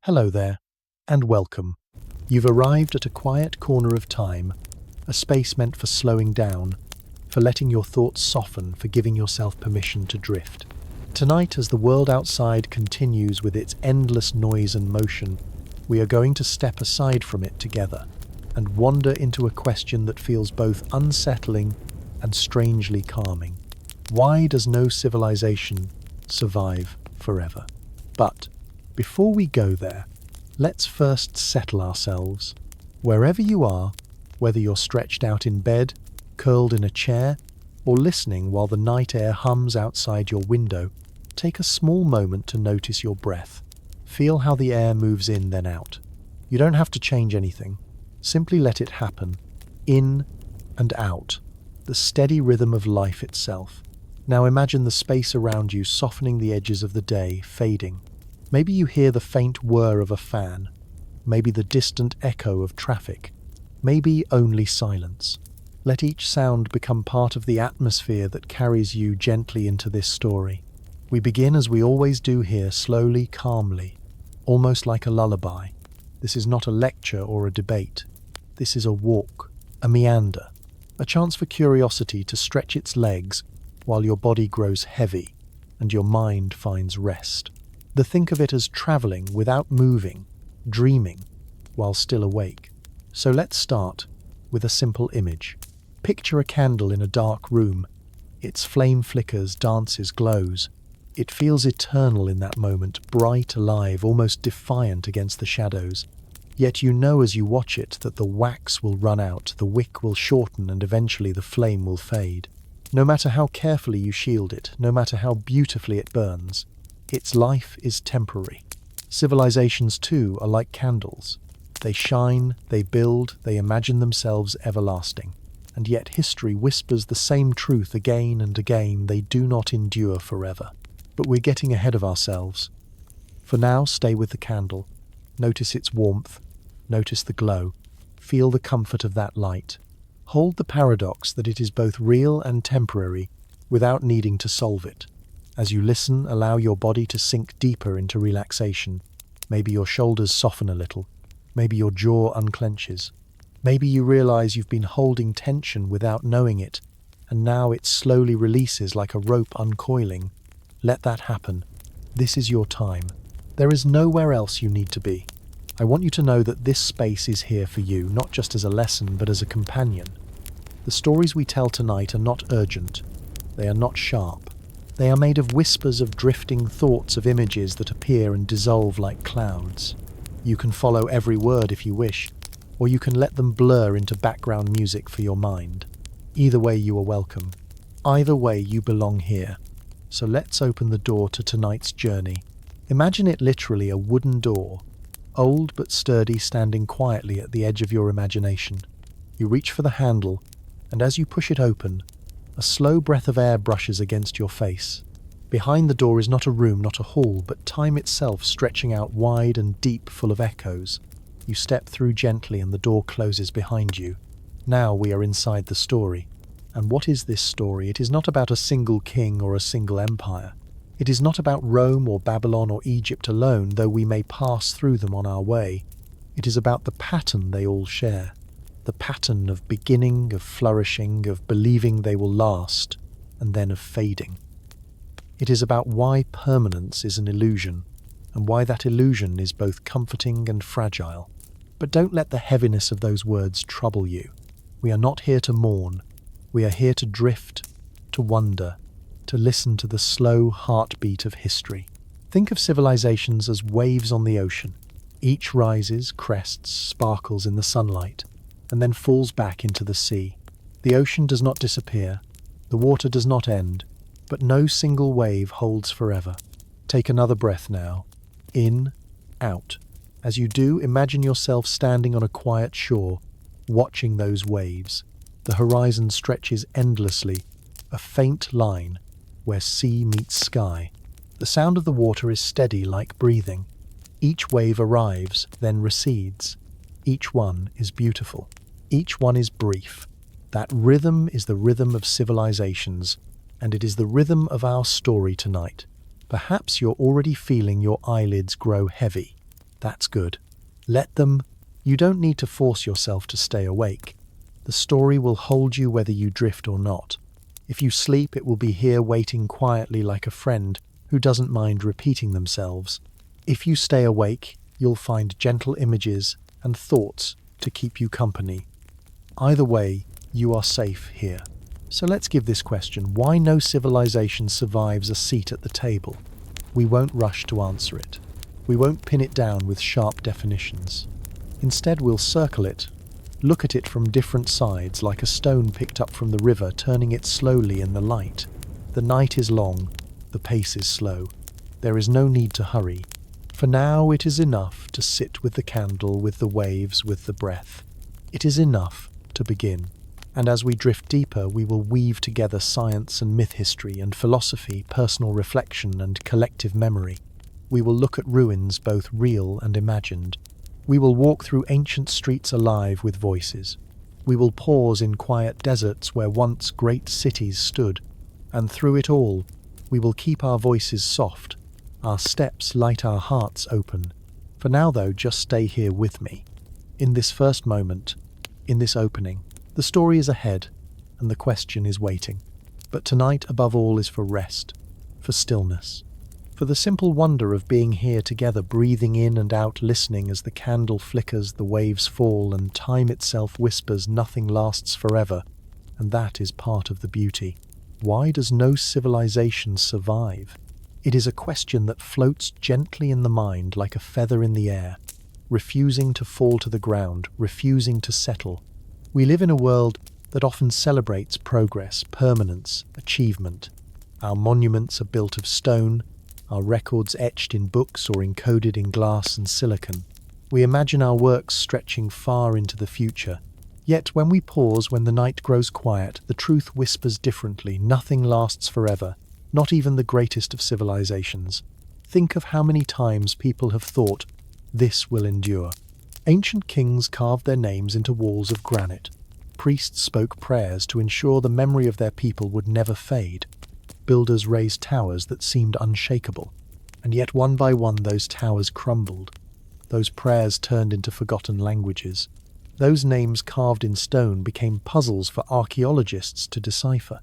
Hello there, and welcome. You've arrived at a quiet corner of time, a space meant for slowing down, for letting your thoughts soften, for giving yourself permission to drift. Tonight, as the world outside continues with its endless noise and motion, we are going to step aside from it together and wander into a question that feels both unsettling and strangely calming. Why does no civilization survive forever? But before we go there, let's first settle ourselves. Wherever you are, whether you're stretched out in bed, curled in a chair, or listening while the night air hums outside your window, take a small moment to notice your breath. Feel how the air moves in then out. You don't have to change anything. Simply let it happen. In and out. The steady rhythm of life itself. Now imagine the space around you softening, the edges of the day fading. Maybe you hear the faint whir of a fan. Maybe the distant echo of traffic. Maybe only silence. Let each sound become part of the atmosphere that carries you gently into this story. We begin as we always do here, slowly, calmly, almost like a lullaby. This is not a lecture or a debate. This is a walk, a meander, a chance for curiosity to stretch its legs while your body grows heavy and your mind finds rest. Think of it as traveling without moving, dreaming, while still awake. So let's start with a simple image. Picture a candle in a dark room. Its flame flickers, dances, glows. It feels eternal in that moment, bright, alive, almost defiant against the shadows. Yet you know as you watch it that the wax will run out, the wick will shorten, and eventually the flame will fade. No matter how carefully you shield it, no matter how beautifully it burns, its life is temporary. Civilizations, too, are like candles. They shine, they build, they imagine themselves everlasting. And yet history whispers the same truth again and again: they do not endure forever. But we're getting ahead of ourselves. For now, stay with the candle. Notice its warmth. Notice the glow. Feel the comfort of that light. Hold the paradox that it is both real and temporary without needing to solve it. As you listen, allow your body to sink deeper into relaxation. Maybe your shoulders soften a little. Maybe your jaw unclenches. Maybe you realize you've been holding tension without knowing it, and now it slowly releases like a rope uncoiling. Let that happen. This is your time. There is nowhere else you need to be. I want you to know that this space is here for you, not just as a lesson, but as a companion. The stories we tell tonight are not urgent. They are not sharp. They are made of whispers of drifting thoughts, of images that appear and dissolve like clouds. You can follow every word if you wish, or you can let them blur into background music for your mind. Either way, you are welcome. Either way, you belong here. So let's open the door to tonight's journey. Imagine it literally a wooden door, old but sturdy, standing quietly at the edge of your imagination. You reach for the handle, and as you push it open, a slow breath of air brushes against your face. Behind the door is not a room, not a hall, but time itself, stretching out wide and deep, full of echoes. You step through gently and the door closes behind you. Now we are inside the story. And what is this story? It is not about a single king or a single empire. It is not about Rome or Babylon or Egypt alone, though we may pass through them on our way. It is about the pattern they all share. The pattern of beginning, of flourishing, of believing they will last, and then of fading. It is about why permanence is an illusion, and why that illusion is both comforting and fragile. But don't let the heaviness of those words trouble you. We are not here to mourn. We are here to drift, to wonder, to listen to the slow heartbeat of history. Think of civilizations as waves on the ocean. Each rises, crests, sparkles in the sunlight, and then falls back into the sea. The ocean does not disappear. The water does not end, but no single wave holds forever. Take another breath now. In, out. As you do, imagine yourself standing on a quiet shore, watching those waves. The horizon stretches endlessly, a faint line where sea meets sky. The sound of the water is steady like breathing. Each wave arrives, then recedes. Each one is beautiful. Each one is brief. That rhythm is the rhythm of civilizations, and it is the rhythm of our story tonight. Perhaps you're already feeling your eyelids grow heavy. That's good. Let them. You don't need to force yourself to stay awake. The story will hold you whether you drift or not. If you sleep, it will be here waiting quietly like a friend who doesn't mind repeating themselves. If you stay awake, you'll find gentle images and thoughts to keep you company. Either way, you are safe here. So let's give this question: why no civilization survives a seat at the table? We won't rush to answer it. We won't pin it down with sharp definitions. Instead, we'll circle it, look at it from different sides like a stone picked up from the river, turning it slowly in the light. The night is long, the pace is slow. There is no need to hurry. For now, it is enough to sit with the candle, with the waves, with the breath. It is enough to begin. And as we drift deeper, we will weave together science and myth history and philosophy, personal reflection and collective memory. We will look at ruins, both real and imagined. We will walk through ancient streets alive with voices. We will pause in quiet deserts where once great cities stood. And through it all, we will keep our voices soft, our steps light, our hearts open. For now, though, just stay here with me. In this first moment, in this opening, the story is ahead, and the question is waiting. But tonight, above all, is for rest, for stillness, for the simple wonder of being here together, breathing in and out, listening as the candle flickers, the waves fall, and time itself whispers nothing lasts forever. And that is part of the beauty. Why does no civilization survive? It is a question that floats gently in the mind like a feather in the air, refusing to fall to the ground, refusing to settle. We live in a world that often celebrates progress, permanence, achievement. Our monuments are built of stone, our records etched in books or encoded in glass and silicon. We imagine our works stretching far into the future. Yet when we pause, when the night grows quiet, the truth whispers differently. Nothing lasts forever, not even the greatest of civilizations. Think of how many times people have thought, this will endure. Ancient kings carved their names into walls of granite. Priests spoke prayers to ensure the memory of their people would never fade. Builders raised towers that seemed unshakable. And yet one by one those towers crumbled. Those prayers turned into forgotten languages. Those names carved in stone became puzzles for archaeologists to decipher.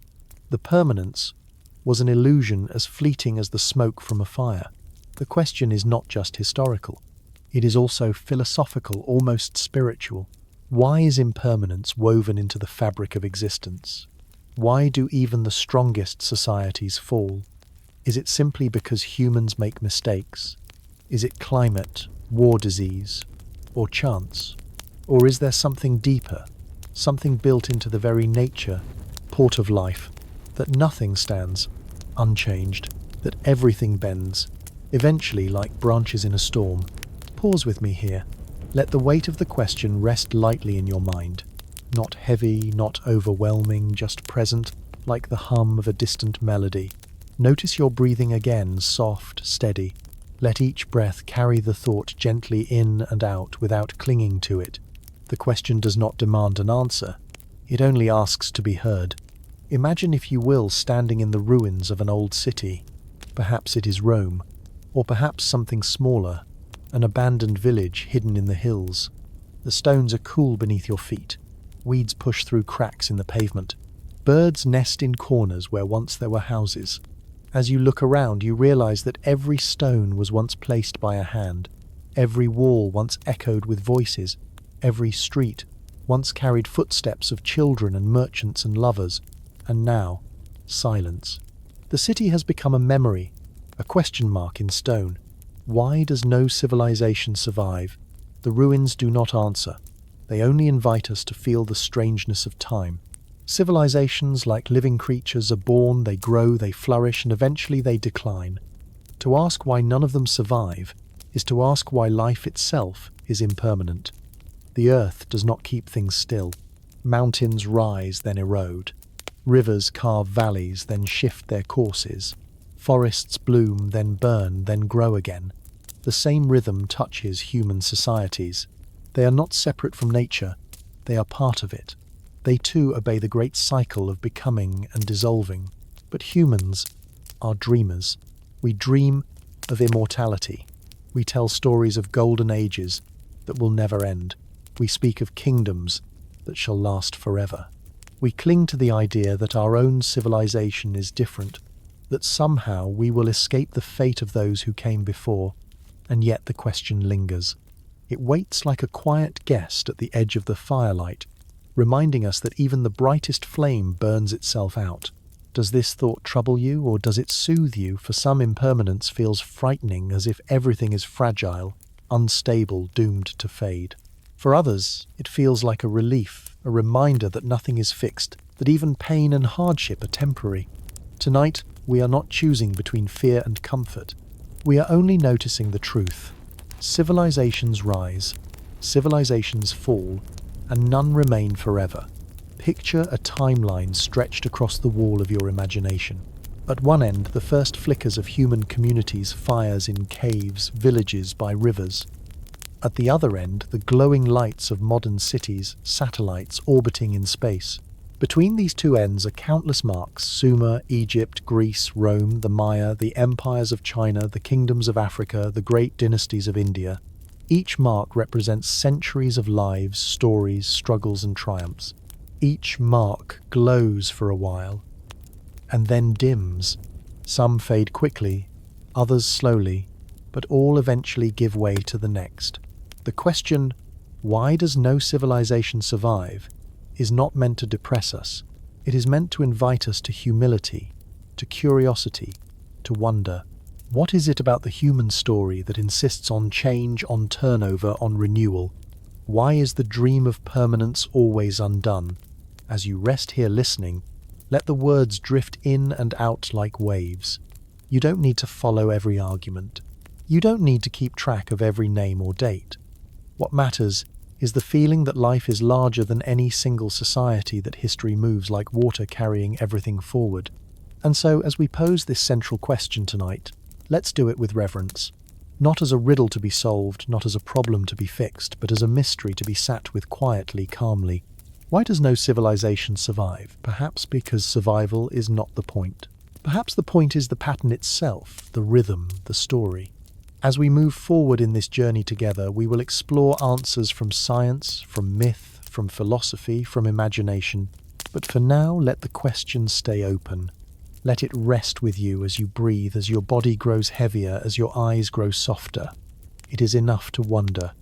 The permanence was an illusion as fleeting as the smoke from a fire. The question is not just historical. It is also philosophical, almost spiritual. Why is impermanence woven into the fabric of existence? Why do even the strongest societies fall? Is it simply because humans make mistakes? Is it climate, war, disease, or chance? Or is there something deeper, something built into the very nature, port of life, that nothing stands unchanged, that everything bends, eventually like branches in a storm? Pause with me here. Let the weight of the question rest lightly in your mind. Not heavy, not overwhelming, just present, like the hum of a distant melody. Notice your breathing again, soft, steady. Let each breath carry the thought gently in and out without clinging to it. The question does not demand an answer. It only asks to be heard. Imagine, if you will, standing in the ruins of an old city. Perhaps it is Rome, or perhaps something smaller, an abandoned village hidden in the hills. The stones are cool beneath your feet. Weeds push through cracks in the pavement. Birds nest in corners where once there were houses. As you look around, you realize that every stone was once placed by a hand. Every wall once echoed with voices. Every street once carried footsteps of children and merchants and lovers. And now, silence. The city has become a memory, a question mark in stone. Why does no civilization survive? The ruins do not answer. They only invite us to feel the strangeness of time. Civilizations, like living creatures, are born, they grow, they flourish, and eventually they decline. To ask why none of them survive is to ask why life itself is impermanent. The earth does not keep things still. Mountains rise, then erode. Rivers carve valleys, then shift their courses. Forests bloom, then burn, then grow again. The same rhythm touches human societies. They are not separate from nature, they are part of it. They too obey the great cycle of becoming and dissolving. But humans are dreamers. We dream of immortality. We tell stories of golden ages that will never end. We speak of kingdoms that shall last forever. We cling to the idea that our own civilization is different, that somehow we will escape the fate of those who came before, and yet the question lingers. It waits like a quiet guest at the edge of the firelight, reminding us that even the brightest flame burns itself out. Does this thought trouble you, or does it soothe you? For some, impermanence feels frightening, as if everything is fragile, unstable, doomed to fade. For others, it feels like a relief, a reminder that nothing is fixed, that even pain and hardship are temporary. Tonight, we are not choosing between fear and comfort. We are only noticing the truth. Civilizations rise, civilizations fall, and none remain forever. Picture a timeline stretched across the wall of your imagination. At one end, the first flickers of human communities, fires in caves, villages by rivers. At the other end, the glowing lights of modern cities, satellites orbiting in space. Between these two ends are countless marks: Sumer, Egypt, Greece, Rome, the Maya, the empires of China, the kingdoms of Africa, the great dynasties of India. Each mark represents centuries of lives, stories, struggles and triumphs. Each mark glows for a while, and then dims. Some fade quickly, others slowly, but all eventually give way to the next. The question, why does no civilization survive, is not meant to depress us. It is meant to invite us to humility, to curiosity, to wonder. What is it about the human story that insists on change, on turnover, on renewal? Why is the dream of permanence always undone? As you rest here listening, let the words drift in and out like waves. You don't need to follow every argument. You don't need to keep track of every name or date. What matters is the feeling that life is larger than any single society, that history moves like water carrying everything forward. And so, as we pose this central question tonight, let's do it with reverence. Not as a riddle to be solved, not as a problem to be fixed, but as a mystery to be sat with quietly, calmly. Why does no civilization survive? Perhaps because survival is not the point. Perhaps the point is the pattern itself, the rhythm, the story. As we move forward in this journey together, we will explore answers from science, from myth, from philosophy, from imagination. But for now, let the question stay open. Let it rest with you as you breathe, as your body grows heavier, as your eyes grow softer. It is enough to wonder.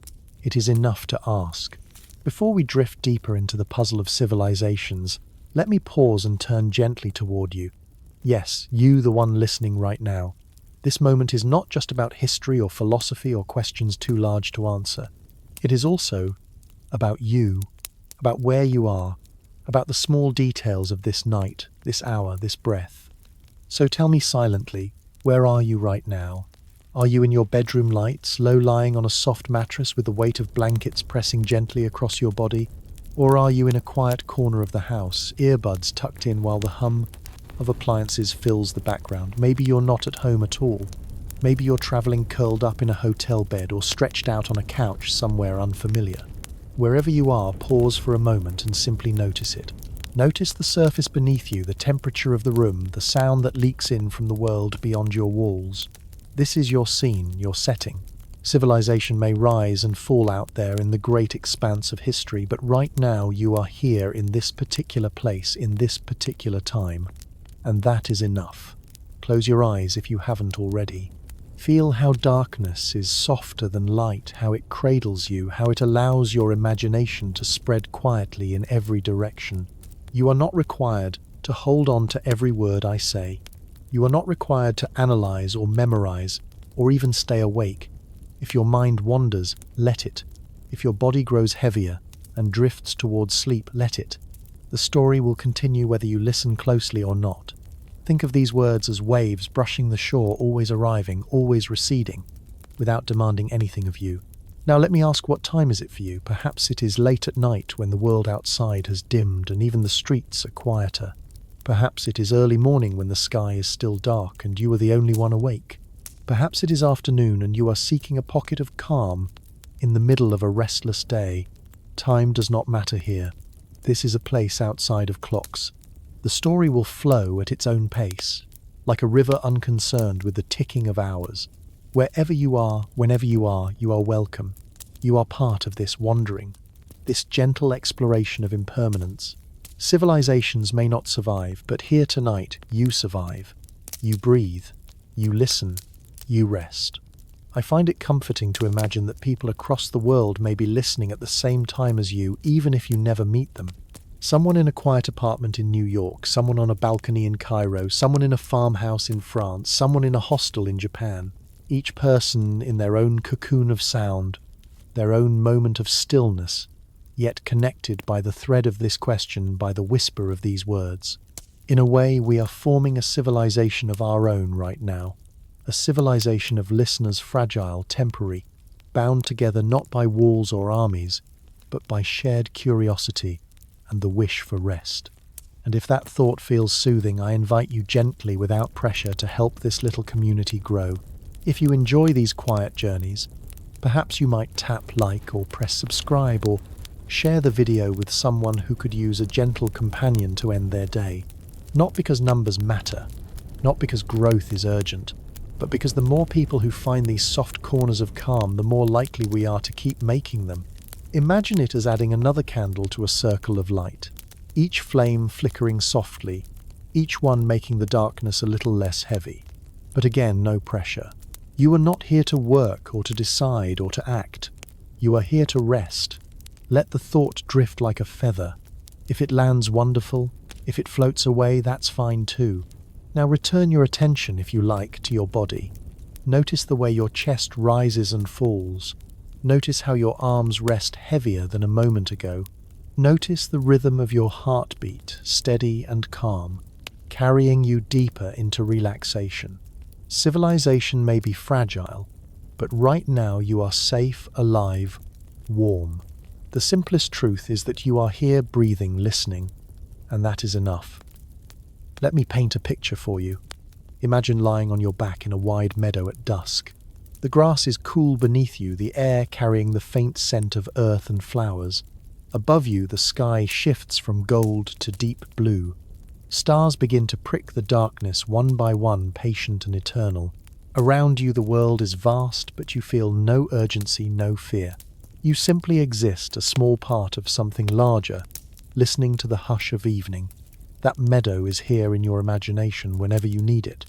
It is enough to ask. Before we drift deeper into the puzzle of civilizations, let me pause and turn gently toward you. Yes, you, the one listening right now. This moment is not just about history or philosophy or questions too large to answer. It is also about you, about where you are, about the small details of this night, this hour, this breath. So tell me silently, where are you right now? Are you in your bedroom light, low-lying on a soft mattress with the weight of blankets pressing gently across your body? Or are you in a quiet corner of the house, earbuds tucked in while the hum of appliances fills the background? Maybe you're not at home at all. Maybe you're traveling curled up in a hotel bed or stretched out on a couch somewhere unfamiliar. Wherever you are, pause for a moment and simply notice it. Notice the surface beneath you, the temperature of the room, the sound that leaks in from the world beyond your walls. This is your scene, your setting. Civilization may rise and fall out there in the great expanse of history, but right now you are here in this particular place, in this particular time. And that is enough. Close your eyes if you haven't already. Feel how darkness is softer than light, how it cradles you, how it allows your imagination to spread quietly in every direction. You are not required to hold on to every word I say. You are not required to analyze or memorize, or even stay awake. If your mind wanders, let it. If your body grows heavier and drifts towards sleep, let it. The story will continue whether you listen closely or not. Think of these words as waves brushing the shore, always arriving, always receding, without demanding anything of you. Now let me ask, what time is it for you? Perhaps it is late at night when the world outside has dimmed and even the streets are quieter. Perhaps it is early morning when the sky is still dark and you are the only one awake. Perhaps it is afternoon and you are seeking a pocket of calm in the middle of a restless day. Time does not matter here. This is a place outside of clocks. The story will flow at its own pace, like a river unconcerned with the ticking of hours. Wherever you are, whenever you are welcome. You are part of this wandering, this gentle exploration of impermanence. Civilizations may not survive, but here tonight you survive. You breathe, you listen, you rest. I find it comforting to imagine that people across the world may be listening at the same time as you, even if you never meet them. Someone in a quiet apartment in New York, someone on a balcony in Cairo, someone in a farmhouse in France, someone in a hostel in Japan. Each person in their own cocoon of sound, their own moment of stillness, yet connected by the thread of this question, by the whisper of these words. In a way, we are forming a civilization of our own right now, a civilization of listeners, fragile, temporary, bound together not by walls or armies, but by shared curiosity and the wish for rest. And if that thought feels soothing, I invite you gently, without pressure, to help this little community grow. If you enjoy these quiet journeys, perhaps you might tap like or press subscribe or share the video with someone who could use a gentle companion to end their day. Not because numbers matter, not because growth is urgent, but because the more people who find these soft corners of calm, the more likely we are to keep making them. Imagine it as adding another candle to a circle of light, each flame flickering softly, each one making the darkness a little less heavy. But again, no pressure. You are not here to work or to decide or to act. You are here to rest. Let the thought drift like a feather. If it lands, wonderful. If it floats away, that's fine too. Now return your attention, if you like, to your body. Notice the way your chest rises and falls. Notice how your arms rest heavier than a moment ago. Notice the rhythm of your heartbeat, steady and calm, carrying you deeper into relaxation. Civilization may be fragile, but right now you are safe, alive, warm. The simplest truth is that you are here, breathing, listening, and that is enough. Let me paint a picture for you. Imagine lying on your back in a wide meadow at dusk. The grass is cool beneath you, the air carrying the faint scent of earth and flowers. Above you, the sky shifts from gold to deep blue. Stars begin to prick the darkness one by one, patient and eternal. Around you, the world is vast, but you feel no urgency, no fear. You simply exist, a small part of something larger, listening to the hush of evening. That meadow is here in your imagination whenever you need it.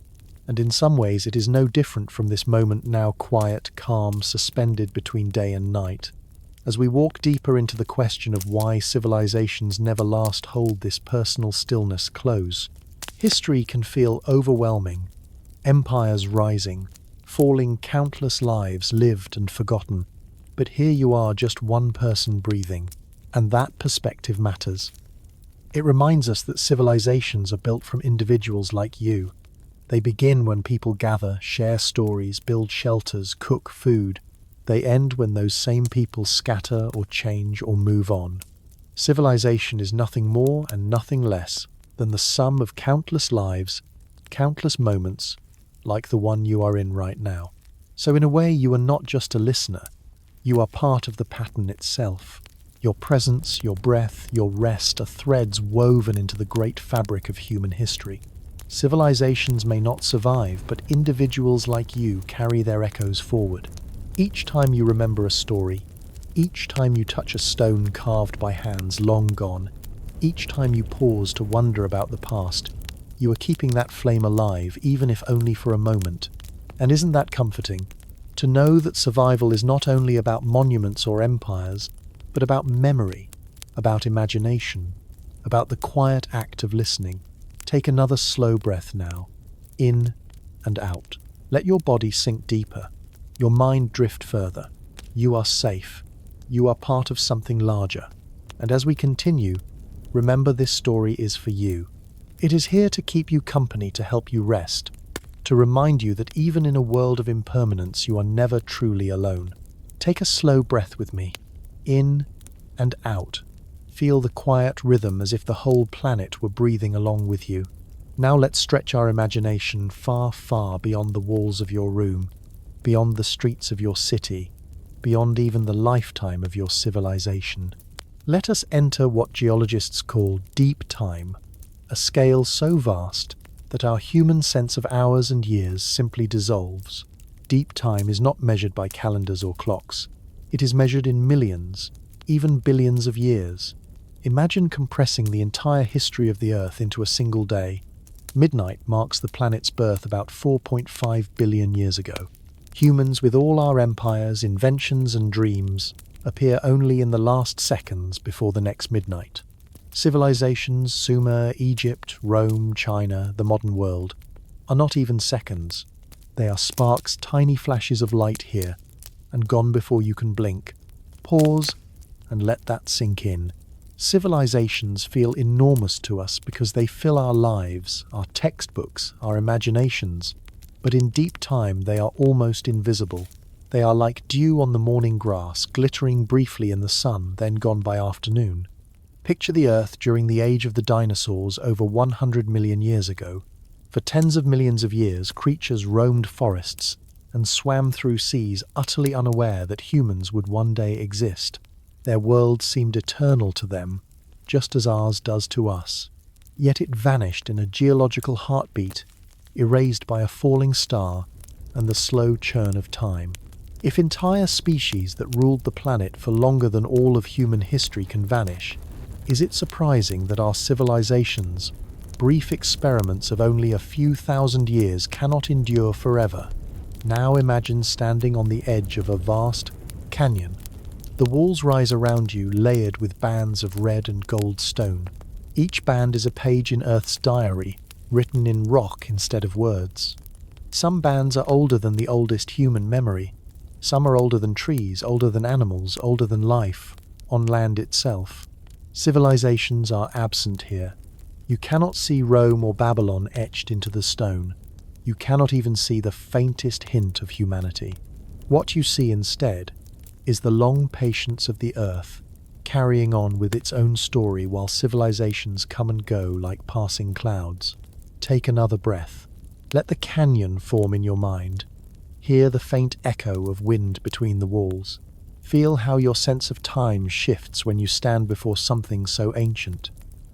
And in some ways it is no different from this moment now, quiet, calm, suspended between day and night. As we walk deeper into the question of why civilizations never last, hold this personal stillness close. History can feel overwhelming. Empires rising, falling, countless lives lived and forgotten. But here you are, just one person breathing. And that perspective matters. It reminds us that civilizations are built from individuals like you. They begin when people gather, share stories, build shelters, cook food. They end when those same people scatter or change or move on. Civilization is nothing more and nothing less than the sum of countless lives, countless moments, like the one you are in right now. So in a way, you are not just a listener. You are part of the pattern itself. Your presence, your breath, your rest are threads woven into the great fabric of human history. Civilizations may not survive, but individuals like you carry their echoes forward. Each time you remember a story, each time you touch a stone carved by hands long gone, each time you pause to wonder about the past, you are keeping that flame alive, even if only for a moment. And isn't that comforting? To know that survival is not only about monuments or empires, but about memory, about imagination, about the quiet act of listening. Take another slow breath now, in and out. Let your body sink deeper, your mind drift further. You are safe. You are part of something larger. And as we continue, remember this story is for you. It is here to keep you company, to help you rest, to remind you that even in a world of impermanence, you are never truly alone. Take a slow breath with me, in and out. Feel the quiet rhythm as if the whole planet were breathing along with you. Now let's stretch our imagination far, far beyond the walls of your room, beyond the streets of your city, beyond even the lifetime of your civilization. Let us enter what geologists call deep time, a scale so vast that our human sense of hours and years simply dissolves. Deep time is not measured by calendars or clocks. It is measured in millions, even billions of years. Imagine compressing the entire history of the Earth into a single day. Midnight marks the planet's birth about 4.5 billion years ago. Humans, with all our empires, inventions and dreams, appear only in the last seconds before the next midnight. Civilizations, Sumer, Egypt, Rome, China, the modern world, are not even seconds. They are sparks, tiny flashes of light here, and gone before you can blink. Pause and let that sink in. Civilizations feel enormous to us because they fill our lives, our textbooks, our imaginations. But in deep time they are almost invisible. They are like dew on the morning grass, glittering briefly in the sun, then gone by afternoon. Picture the Earth during the age of the dinosaurs over 100 million years ago. For tens of millions of years, creatures roamed forests and swam through seas utterly unaware that humans would one day exist. Their world seemed eternal to them, just as ours does to us. Yet it vanished in a geological heartbeat, erased by a falling star and the slow churn of time. If entire species that ruled the planet for longer than all of human history can vanish, is it surprising that our civilizations, brief experiments of only a few thousand years, cannot endure forever? Now imagine standing on the edge of a vast canyon. The walls rise around you, layered with bands of red and gold stone. Each band is a page in Earth's diary, written in rock instead of words. Some bands are older than the oldest human memory. Some are older than trees, older than animals, older than life on land itself. Civilizations are absent here. You cannot see Rome or Babylon etched into the stone. You cannot even see the faintest hint of humanity. What you see instead is the long patience of the Earth, carrying on with its own story while civilizations come and go like passing clouds. Take another breath. Let the canyon form in your mind. Hear the faint echo of wind between the walls. Feel how your sense of time shifts when you stand before something so ancient.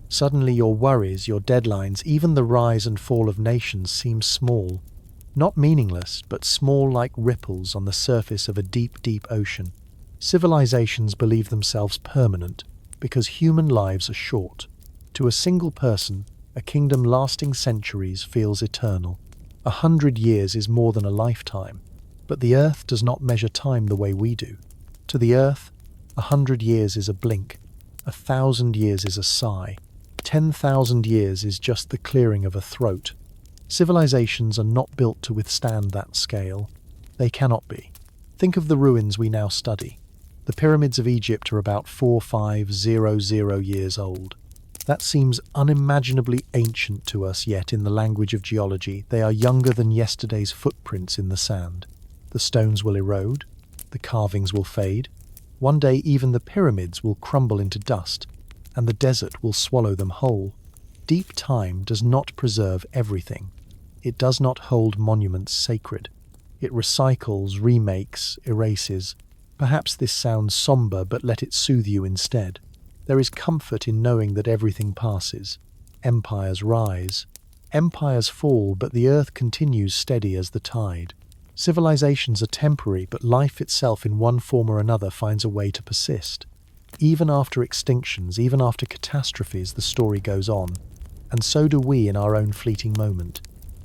Suddenly your worries, your deadlines, even the rise and fall of nations seem small. Not meaningless, but small like ripples on the surface of a deep, deep ocean. Civilizations believe themselves permanent because human lives are short. To a single person, a kingdom lasting centuries feels eternal. 100 years is more than a lifetime, but the Earth does not measure time the way we do. To the Earth, 100 years is a blink, 1,000 years is a sigh, 10,000 years is just the clearing of a throat. Civilizations are not built to withstand that scale. They cannot be. Think of the ruins we now study. The pyramids of Egypt are about 4,500 years old. That seems unimaginably ancient to us, yet in the language of geology, they are younger than yesterday's footprints in the sand. The stones will erode, the carvings will fade. One day even the pyramids will crumble into dust, and the desert will swallow them whole. Deep time does not preserve everything. It does not hold monuments sacred. It recycles, remakes, erases. Perhaps this sounds somber, but let it soothe you instead. There is comfort in knowing that everything passes. Empires rise. Empires fall, but the earth continues steady as the tide. Civilizations are temporary, but life itself in one form or another finds a way to persist. Even after extinctions, even after catastrophes, the story goes on. And so do we in our own fleeting moment.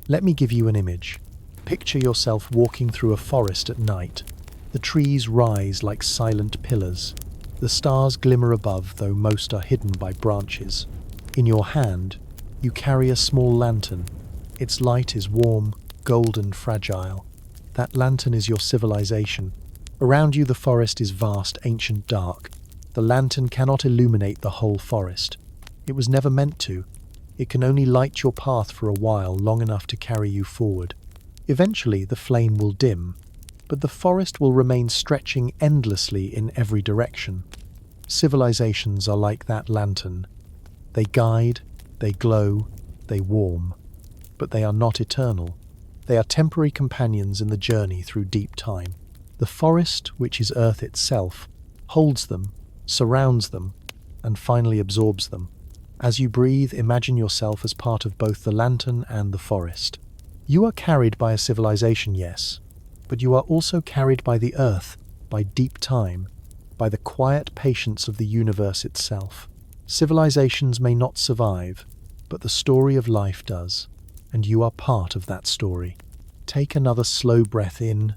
Let me give you an image. Picture yourself walking through a forest at night. The trees rise like silent pillars. The stars glimmer above, though most are hidden by branches. In your hand, you carry a small lantern. Its light is warm, golden, fragile. That lantern is your civilization. Around you the forest is vast, ancient, dark. The lantern cannot illuminate the whole forest. It was never meant to. It can only light your path for a while, long enough to carry you forward. Eventually the flame will dim, but the forest will remain stretching endlessly in every direction. Civilizations are like that lantern. They guide, they glow, they warm. But they are not eternal. They are temporary companions in the journey through deep time. The forest, which is Earth itself, holds them, surrounds them, and finally absorbs them. As you breathe, imagine yourself as part of both the lantern and the forest. You are carried by a civilization, yes, but you are also carried by the earth, by deep time, by the quiet patience of the universe itself. Civilizations may not survive, but the story of life does, and you are part of that story. Take another slow breath in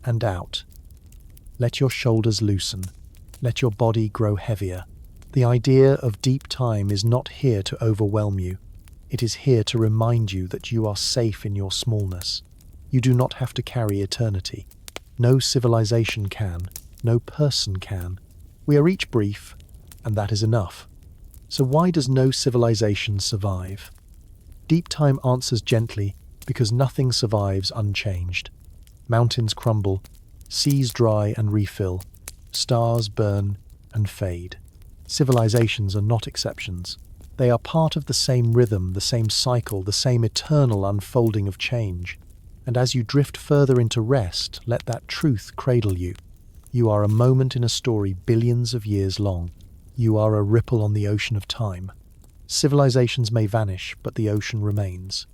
and out. Let your shoulders loosen. Let your body grow heavier. The idea of deep time is not here to overwhelm you. It is here to remind you that you are safe in your smallness. You do not have to carry eternity. No civilization can. No person can. We are each brief, and that is enough. So why does no civilization survive? Deep time answers gently because nothing survives unchanged. Mountains crumble, seas dry and refill, stars burn and fade. Civilizations are not exceptions. They are part of the same rhythm, the same cycle, the same eternal unfolding of change. And as you drift further into rest, let that truth cradle you. You are a moment in a story billions of years long. You are a ripple on the ocean of time. Civilizations may vanish, but the ocean remains.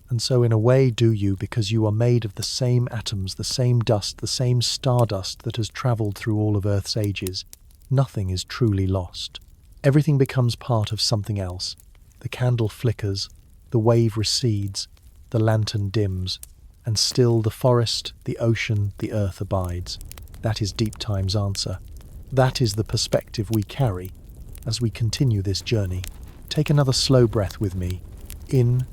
And so in a way do you, because you are made of the same atoms, the same dust, the same stardust that has travelled through all of Earth's ages. Nothing is truly lost. Everything becomes part of something else. The candle flickers, the wave recedes, the lantern dims, and still the forest, the ocean, the earth abides. That is deep time's answer. That is the perspective we carry as we continue this journey. Take another slow breath with me, in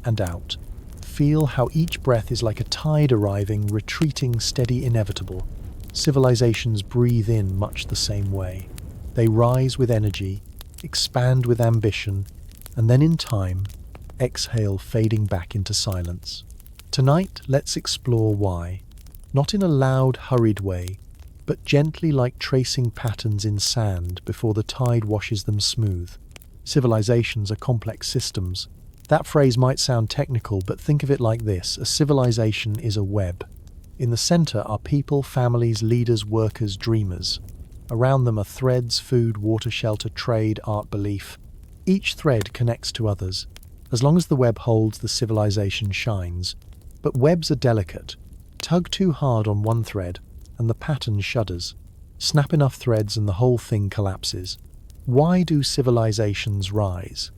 and out. Feel how each breath is like a tide arriving, retreating, steady, inevitable. Civilizations breathe in much the same way. They rise with energy, expand with ambition, and then in time, exhale, fading back into silence. Tonight, let's explore why. Not in a loud, hurried way, but gently like tracing patterns in sand before the tide washes them smooth. Civilizations are complex systems. That phrase might sound technical, but think of it like this. A civilization is a web. In the center are people, families, leaders, workers, dreamers. Around them are threads, food, water, shelter, trade, art, belief. Each thread connects to others. As long as the web holds, the civilization shines. But webs are delicate. Tug too hard on one thread, and the pattern shudders. Snap enough threads and the whole thing collapses. Why do civilizations rise?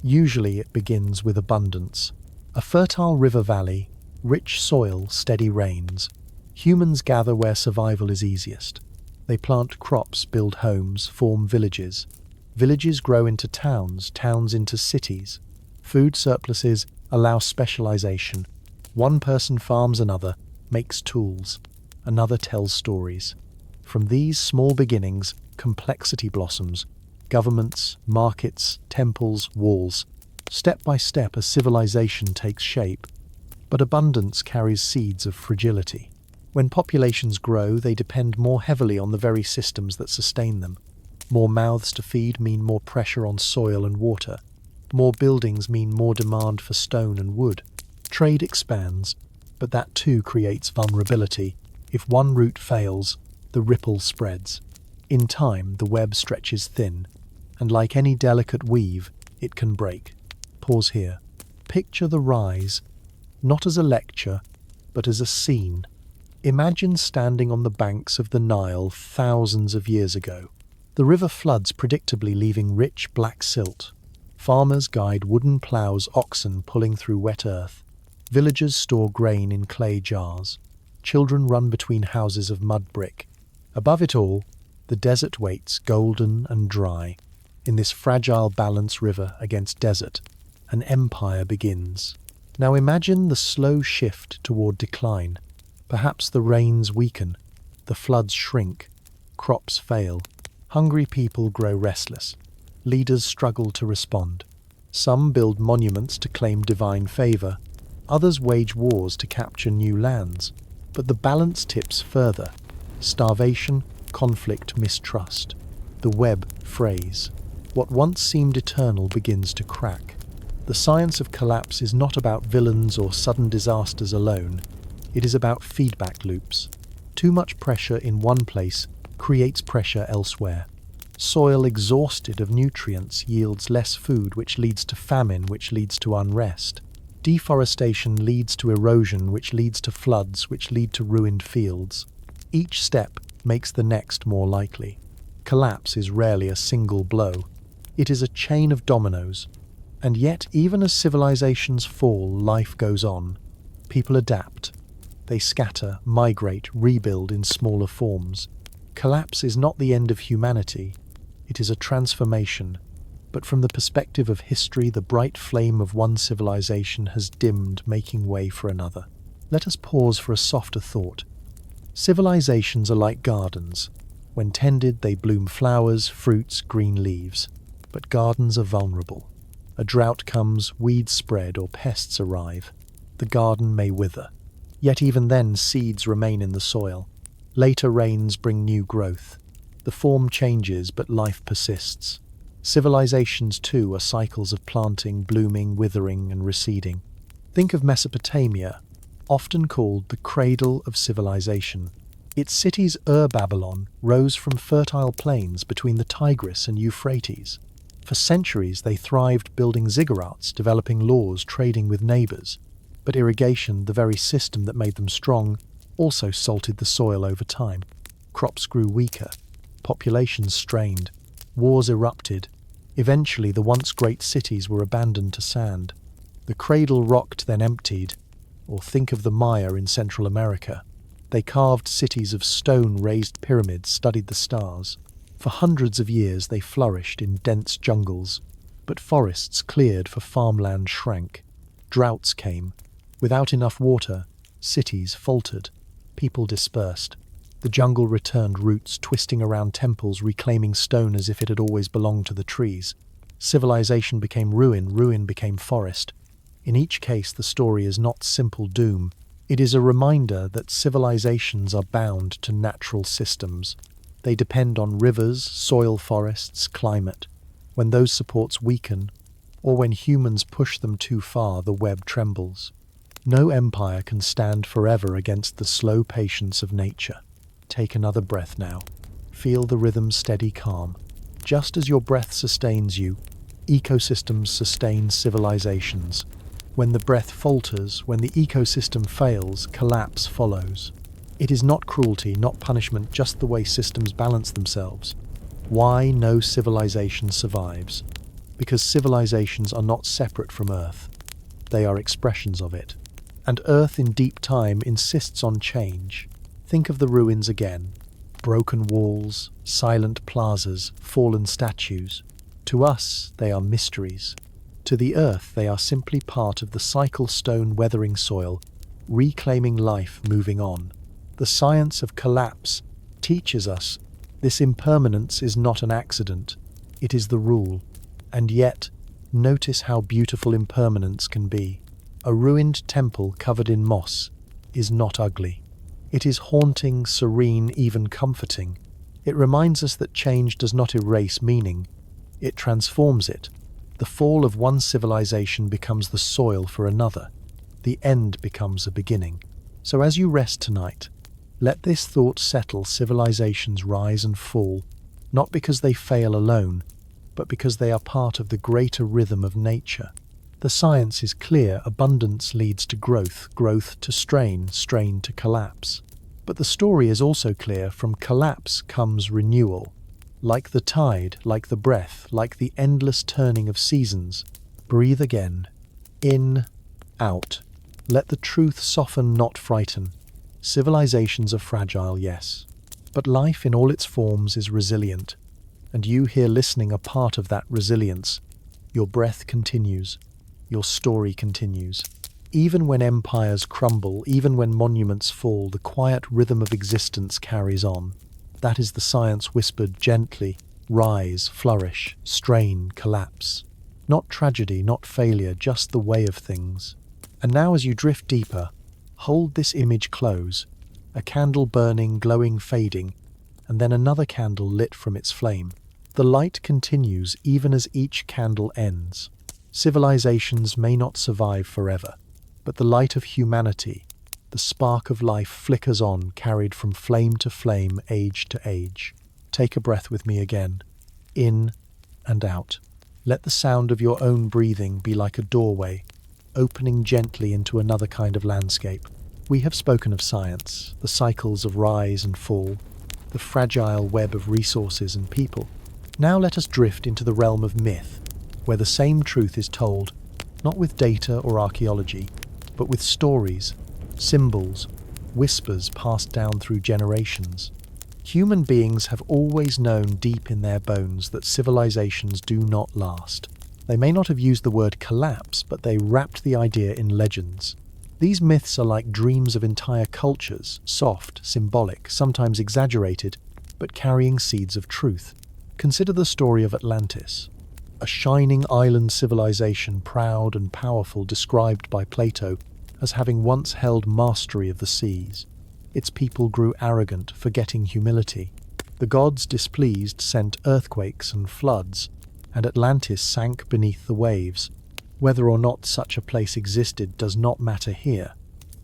Usually it begins with abundance. A fertile river valley, rich soil, steady rains. Humans gather where survival is easiest. They plant crops, build homes, form villages. Villages grow into towns, towns into cities. Food surpluses allow specialization. One person farms another, makes tools. Another tells stories. From these small beginnings, complexity blossoms. Governments, markets, temples, walls. Step by step, a civilization takes shape. But abundance carries seeds of fragility. When populations grow, they depend more heavily on the very systems that sustain them. More mouths to feed mean more pressure on soil and water. More buildings mean more demand for stone and wood. Trade expands, but that too creates vulnerability. If one route fails, the ripple spreads. In time, the web stretches thin, and like any delicate weave, it can break. Pause here. Picture the rise, not as a lecture, but as a scene. Imagine standing on the banks of the Nile thousands of years ago. The river floods predictably, leaving rich black silt. Farmers guide wooden ploughs, oxen pulling through wet earth. Villagers store grain in clay jars. Children run between houses of mud brick. Above it all, the desert waits, golden and dry. In this fragile balance, river against desert, an empire begins. Now imagine the slow shift toward decline. Perhaps the rains weaken, the floods shrink, crops fail. Hungry people grow restless. Leaders struggle to respond. Some build monuments to claim divine favor. Others wage wars to capture new lands. But the balance tips further. Starvation, conflict, mistrust. The web frays. What once seemed eternal begins to crack. The science of collapse is not about villains or sudden disasters alone. It is about feedback loops. Too much pressure in one place creates pressure elsewhere. Soil exhausted of nutrients yields less food, which leads to famine, which leads to unrest. Deforestation leads to erosion, which leads to floods, which lead to ruined fields. Each step makes the next more likely. Collapse is rarely a single blow. It is a chain of dominoes. And yet, even as civilizations fall, life goes on. People adapt. They scatter, migrate, rebuild in smaller forms. Collapse is not the end of humanity. It is a transformation. But from the perspective of history, the bright flame of one civilization has dimmed, making way for another. Let us pause for a softer thought. Civilizations are like gardens. When tended, they bloom flowers, fruits, green leaves. But gardens are vulnerable. A drought comes, weeds spread, or pests arrive. The garden may wither. Yet even then, seeds remain in the soil. Later rains bring new growth. The form changes, but life persists. Civilizations, too, are cycles of planting, blooming, withering, and receding. Think of Mesopotamia, often called the cradle of civilization. Its cities Babylon rose from fertile plains between the Tigris and Euphrates. For centuries they thrived building ziggurats, developing laws, trading with neighbors. But irrigation, the very system that made them strong, also salted the soil over time. Crops grew weaker. Populations strained. Wars erupted. Eventually, the once great cities were abandoned to sand. The cradle rocked, then emptied. Or think of the Maya in Central America. They carved cities of stone, raised pyramids, studied the stars. For hundreds of years they flourished in dense jungles. But forests cleared for farmland shrank. Droughts came. Without enough water, cities faltered. People dispersed. The jungle returned roots, twisting around temples, reclaiming stone as if it had always belonged to the trees. Civilization became ruin, ruin became forest. In each case, the story is not simple doom. It is a reminder that civilizations are bound to natural systems. They depend on rivers, soil, forests, climate. When those supports weaken, or when humans push them too far, the web trembles. No empire can stand forever against the slow patience of nature. Take another breath now. Feel the rhythm steady calm. Just as your breath sustains you, ecosystems sustain civilizations. When the breath falters, when the ecosystem fails, collapse follows. It is not cruelty, not punishment, just the way systems balance themselves. Why no civilization survives? Because civilizations are not separate from Earth. They are expressions of it. And Earth in deep time insists on change. Think of the ruins again. Broken walls, silent plazas, fallen statues. To us, they are mysteries. To the Earth, they are simply part of the cycle stone weathering soil, reclaiming life, moving on. The science of collapse teaches us this impermanence is not an accident. It is the rule. And yet, notice how beautiful impermanence can be. A ruined temple covered in moss is not ugly. It is haunting, serene, even comforting. It reminds us that change does not erase meaning. It transforms it. The fall of one civilization becomes the soil for another. The end becomes a beginning. So as you rest tonight, let this thought settle. Civilizations rise and fall, not because they fail alone, but because they are part of the greater rhythm of nature. The science is clear. Abundance leads to growth, growth to strain, strain to collapse. But the story is also clear. From collapse comes renewal. Like the tide, like the breath, like the endless turning of seasons. Breathe again. In, out. Let the truth soften, not frighten. Civilizations are fragile, yes. But life in all its forms is resilient. And you here listening are part of that resilience. Your breath continues. Your story continues. Even when empires crumble, even when monuments fall, the quiet rhythm of existence carries on. That is the science whispered gently. Rise, flourish, strain, collapse. Not tragedy, not failure, just the way of things. And now as you drift deeper, hold this image close. A candle burning, glowing, fading, and then another candle lit from its flame. The light continues even as each candle ends. Civilizations may not survive forever, but the light of humanity, the spark of life flickers on, carried from flame to flame, age to age. Take a breath with me again. In and out. Let the sound of your own breathing be like a doorway, opening gently into another kind of landscape. We have spoken of science, the cycles of rise and fall, the fragile web of resources and people. Now let us drift into the realm of myth, where the same truth is told, not with data or archaeology, but with stories, symbols, whispers passed down through generations. Human beings have always known deep in their bones that civilizations do not last. They may not have used the word collapse, but they wrapped the idea in legends. These myths are like dreams of entire cultures, soft, symbolic, sometimes exaggerated, but carrying seeds of truth. Consider the story of Atlantis, a shining island civilization proud and powerful, described by Plato as having once held mastery of the seas. Its people grew arrogant, forgetting humility. The gods, displeased, sent earthquakes and floods, and Atlantis sank beneath the waves. Whether or not such a place existed does not matter here.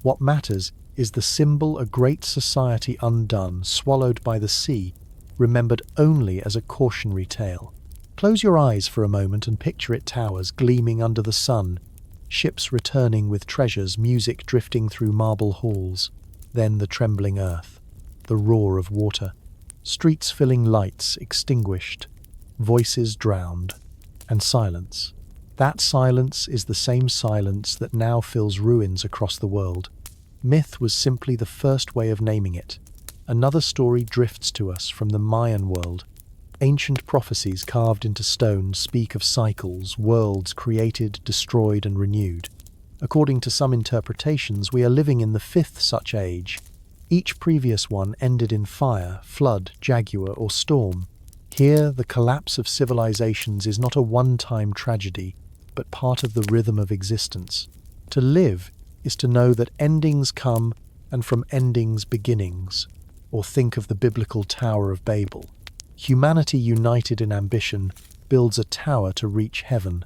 What matters is the symbol, a great society undone, swallowed by the sea, remembered only as a cautionary tale. Close your eyes for a moment and picture it: towers gleaming under the sun, ships returning with treasures, music drifting through marble halls. Then the trembling earth, the roar of water, streets filling, lights extinguished, voices drowned, and silence. That silence is the same silence that now fills ruins across the world. Myth was simply the first way of naming it. Another story drifts to us from the Mayan world. Ancient prophecies carved into stone speak of cycles, worlds created, destroyed, and renewed. According to some interpretations, we are living in the fifth such age. Each previous one ended in fire, flood, jaguar, or storm. Here, the collapse of civilizations is not a one-time tragedy, but part of the rhythm of existence. To live is to know that endings come, and from endings, beginnings. Or think of the biblical Tower of Babel. Humanity, united in ambition, builds a tower to reach heaven.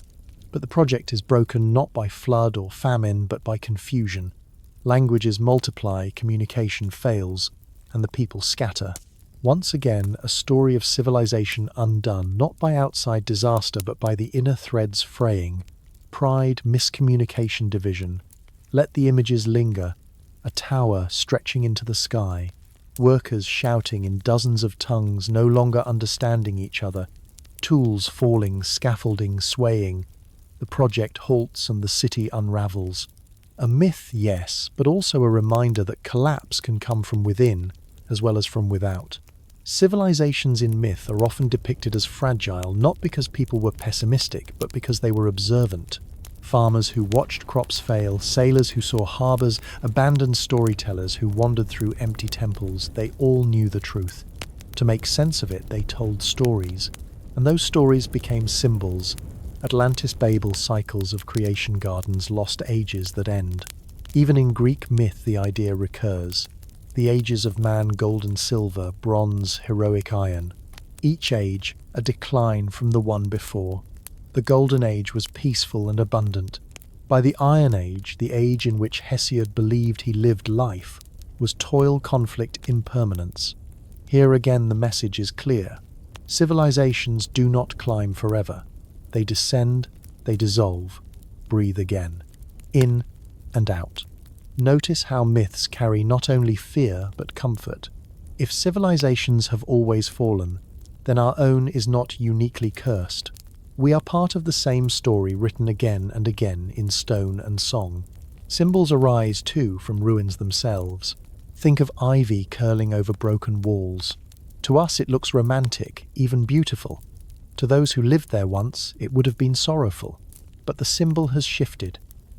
But the project is broken not by flood or famine, but by confusion. Languages multiply, communication fails, and the people scatter. Once again, a story of civilization undone, not by outside disaster, but by the inner threads fraying. Pride, miscommunication, division. Let the images linger. A tower stretching into the sky. Workers shouting in dozens of tongues, no longer understanding each other. Tools falling, scaffolding swaying. The project halts and the city unravels. A myth, yes, but also a reminder that collapse can come from within as well as from without. Civilizations in myth are often depicted as fragile, not because people were pessimistic, but because they were observant. Farmers who watched crops fail, sailors who saw harbors, abandoned storytellers who wandered through empty temples, they all knew the truth. To make sense of it, they told stories, and those stories became symbols. Atlantis, Babel, cycles of creation, gardens, lost ages that end. Even in Greek myth the idea recurs. The ages of man, gold and silver, bronze, heroic iron. Each age a decline from the one before. The Golden Age was peaceful and abundant. By the Iron Age, the age in which Hesiod believed he lived life, was toil, conflict, impermanence. Here again the message is clear. Civilizations do not climb forever. They descend, they dissolve, breathe again, in and out. Notice how myths carry not only fear but comfort. If civilizations have always fallen, then our own is not uniquely cursed. We are part of the same story written again and again in stone and song. Symbols arise too from ruins themselves. Think of ivy curling over broken walls. To us it looks romantic, even beautiful. To those who lived there once, it would have been sorrowful. But the symbol has shifted.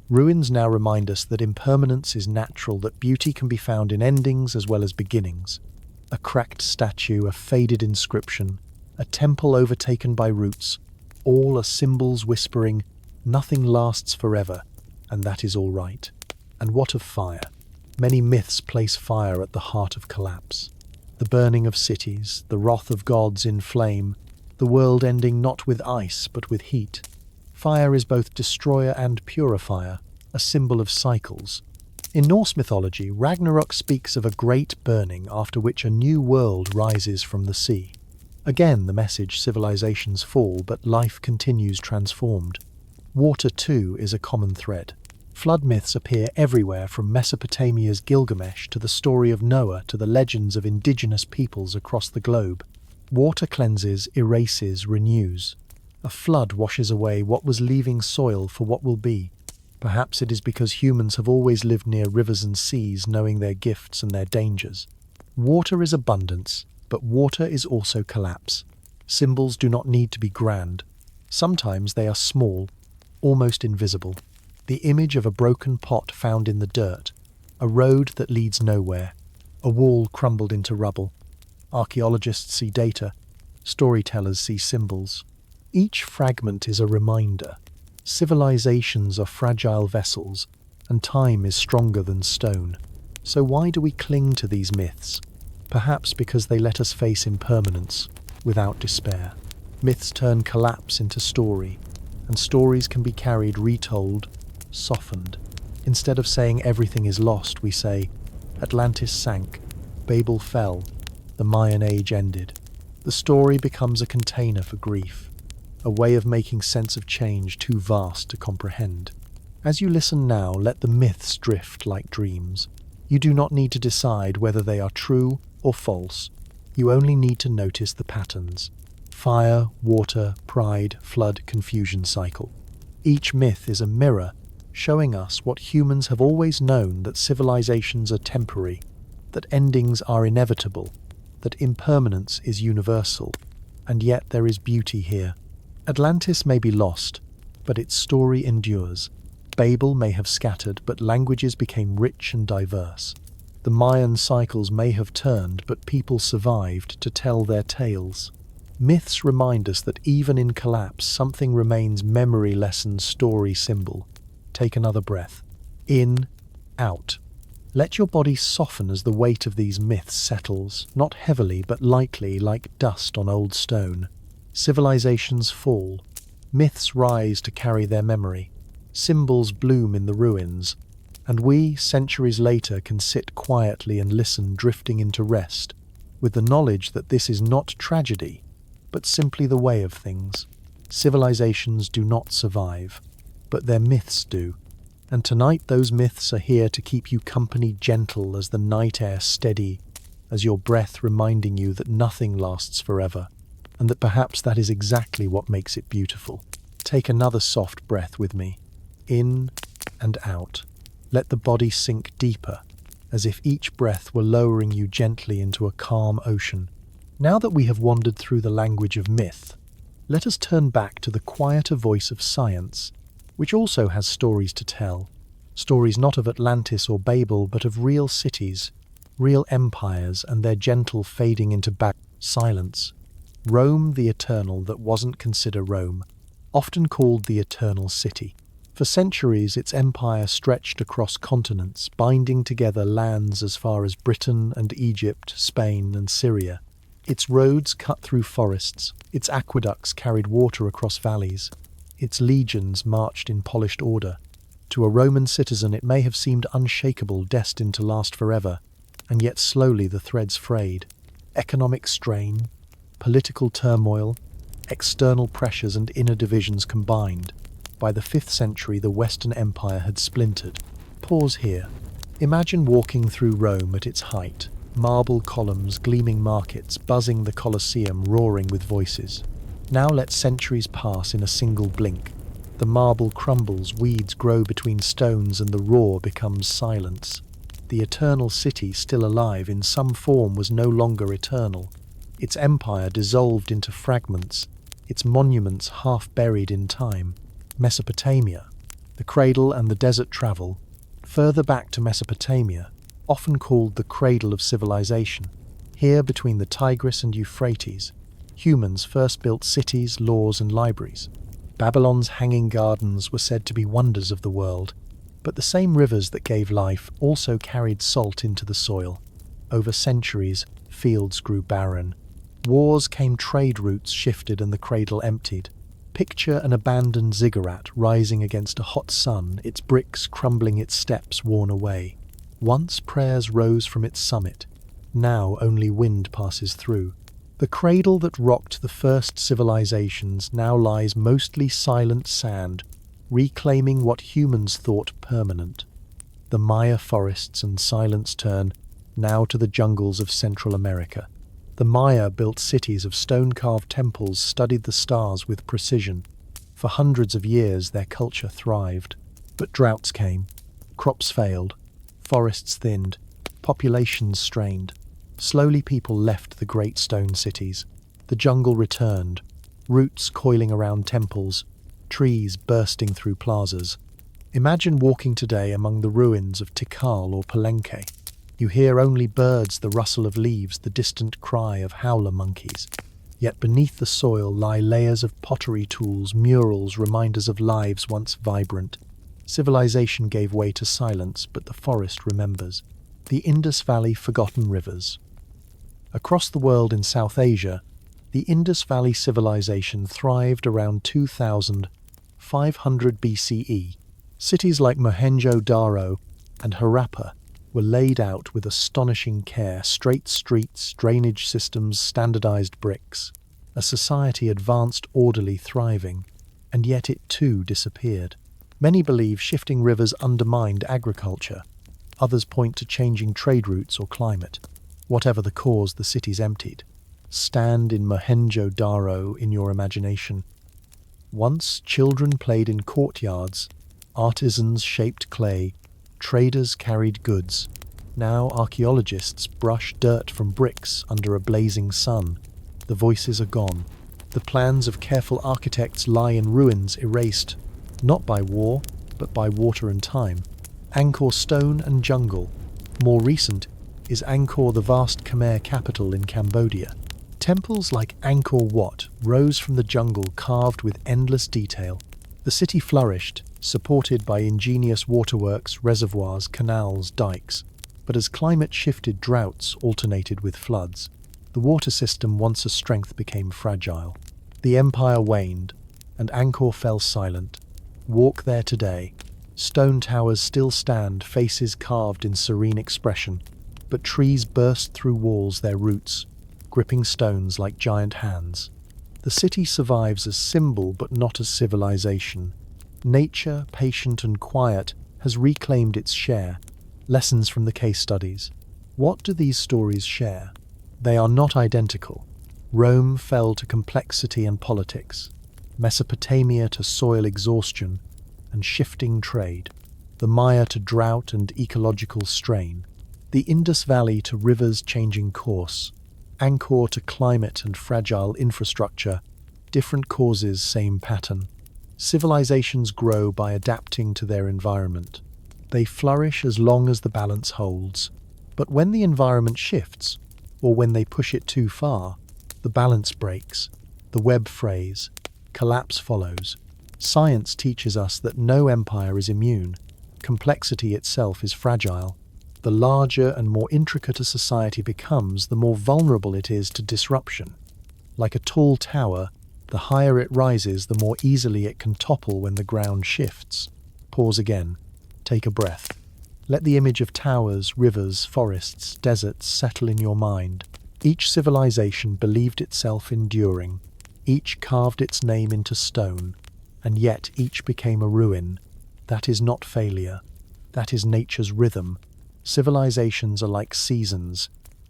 Ruins now remind us that impermanence is natural, that beauty can be found in endings as well as beginnings. A cracked statue, a faded inscription, a temple overtaken by roots, all are symbols whispering, nothing lasts forever, and that is all right. And what of fire? Many myths place fire at the heart of collapse. The burning of cities, the wrath of gods in flame, the world ending not with ice but with heat. Fire is both destroyer and purifier, a symbol of cycles. In Norse mythology, Ragnarok speaks of a great burning after which a new world rises from the sea. Again the message: civilizations fall, but life continues transformed. Water too is a common thread. Flood myths appear everywhere, from Mesopotamia's Gilgamesh to the story of Noah to the legends of indigenous peoples across the globe. Water cleanses, erases, renews. A flood washes away what was, leaving soil for what will be. Perhaps it is because humans have always lived near rivers and seas, knowing their gifts and their dangers. Water is abundance, but water is also collapse. Symbols do not need to be grand. Sometimes they are small, almost invisible. The image of a broken pot found in the dirt, a road that leads nowhere, a wall crumbled into rubble. Archaeologists see data, storytellers see symbols. Each fragment is a reminder. Civilizations are fragile vessels, and time is stronger than stone. So why do we cling to these myths? Perhaps because they let us face impermanence without despair. Myths turn collapse into story, and stories can be carried, retold, softened. Instead of saying everything is lost, we say Atlantis sank, Babel fell, the Mayan age ended. The story becomes a container for grief, a way of making sense of change too vast to comprehend. As you listen now, let the myths drift like dreams. You do not need to decide whether they are true or false. You only need to notice the patterns. Fire, water, pride, flood, confusion cycle. Each myth is a mirror, showing us what humans have always known: that civilizations are temporary, that endings are inevitable, that impermanence is universal. And yet there is beauty here. Atlantis may be lost, but its story endures. Babel may have scattered, but languages became rich and diverse. The Mayan cycles may have turned, but people survived to tell their tales. Myths remind us that even in collapse, something remains: memory, lesson, story, symbol. Take another breath. In, out. Let your body soften as the weight of these myths settles, not heavily but lightly, like dust on old stone. Civilizations fall. Myths rise to carry their memory. Symbols bloom in the ruins. And we, centuries later, can sit quietly and listen, drifting into rest, with the knowledge that this is not tragedy, but simply the way of things. Civilizations do not survive, but their myths do. And tonight those myths are here to keep you company, gentle as the night air, steady as your breath, reminding you that nothing lasts forever, and that perhaps that is exactly what makes it beautiful. Take another soft breath with me, in and out. Let the body sink deeper, as if each breath were lowering you gently into a calm ocean. Now that we have wandered through the language of myth, let us turn back to the quieter voice of science, which also has stories to tell. Stories not of Atlantis or Babel, but of real cities, real empires, and their gentle fading into silence. Rome the eternal that wasn't considered Rome, often called the Eternal City. For centuries its empire stretched across continents, binding together lands as far as Britain and Egypt, Spain and Syria. Its roads cut through forests, its aqueducts carried water across valleys, its legions marched in polished order. To a Roman citizen it may have seemed unshakable, destined to last forever, and yet slowly the threads frayed. Economic strain, political turmoil, external pressures and inner divisions combined. By the 5th century the Western Empire had splintered. Pause here. Imagine walking through Rome at its height. Marble columns, gleaming markets, buzzing, the Colosseum roaring with voices. Now let centuries pass in a single blink. The marble crumbles, weeds grow between stones, and the roar becomes silence. The eternal city, still alive in some form, was no longer eternal. Its empire dissolved into fragments, its monuments half buried in time. Mesopotamia, the cradle and the desert travel. Further back to Mesopotamia, often called the cradle of civilization. Here, between the Tigris and Euphrates, humans first built cities, laws, and libraries. Babylon's hanging gardens were said to be wonders of the world, but the same rivers that gave life also carried salt into the soil. Over centuries, fields grew barren. Wars came, trade routes shifted, and the cradle emptied. Picture an abandoned ziggurat rising against a hot sun, its bricks crumbling, its steps worn away. Once prayers rose from its summit, now only wind passes through. The cradle that rocked the first civilizations now lies mostly silent sand, reclaiming what humans thought permanent. The Maya forests and silence turn now to the jungles of Central America. The Maya built cities of stone-carved temples, studied the stars with precision. For hundreds of years their culture thrived. But droughts came, crops failed, forests thinned, populations strained. Slowly people left the great stone cities. The jungle returned, roots coiling around temples, trees bursting through plazas. Imagine walking today among the ruins of Tikal or Palenque. You hear only birds, the rustle of leaves, the distant cry of howler monkeys. Yet beneath the soil lie layers of pottery tools, murals, reminders of lives once vibrant. Civilization gave way to silence, but the forest remembers. The Indus Valley Forgotten Rivers. Across the world in South Asia, the Indus Valley civilization thrived around 2500 BCE. Cities like Mohenjo-Daro and Harappa were laid out with astonishing care, straight streets, drainage systems, standardized bricks. A society advanced, orderly, thriving, and yet it too disappeared. Many believe shifting rivers undermined agriculture. Others point to changing trade routes or climate. Whatever the cause, the cities emptied. Stand in Mohenjo-Daro in your imagination. Once children played in courtyards, artisans shaped clay, traders carried goods. Now archaeologists brush dirt from bricks under a blazing sun. The voices are gone. The plans of careful architects lie in ruins, erased, not by war, but by water and time. Angkor stone and jungle. More recent is Angkor, the vast Khmer capital in Cambodia. Temples like Angkor Wat rose from the jungle, carved with endless detail. The city flourished, supported by ingenious waterworks, reservoirs, canals, dikes. But as climate shifted, droughts alternated with floods. The water system, once a strength, became fragile. The empire waned, and Angkor fell silent. Walk there today. Stone towers still stand, faces carved in serene expression. But trees burst through walls, their roots gripping stones like giant hands. The city survives as symbol, but not as civilization. Nature, patient and quiet, has reclaimed its share. Lessons from the case studies. What do these stories share? They are not identical. Rome fell to complexity and politics, Mesopotamia to soil exhaustion and shifting trade, the Maya to drought and ecological strain, the Indus Valley to rivers changing course, Angkor to climate and fragile infrastructure. Different causes, same pattern. Civilizations grow by adapting to their environment. They flourish as long as the balance holds. But when the environment shifts, or when they push it too far, the balance breaks. The web frays. Collapse follows. Science teaches us that no empire is immune. Complexity itself is fragile. The larger and more intricate a society becomes, the more vulnerable it is to disruption. Like a tall tower, the higher it rises, the more easily it can topple when the ground shifts. Pause again. Take a breath. Let the image of towers, rivers, forests, deserts settle in your mind. Each civilization believed itself enduring. Each carved its name into stone. And yet each became a ruin. That is not failure. That is nature's rhythm. Civilizations are like seasons.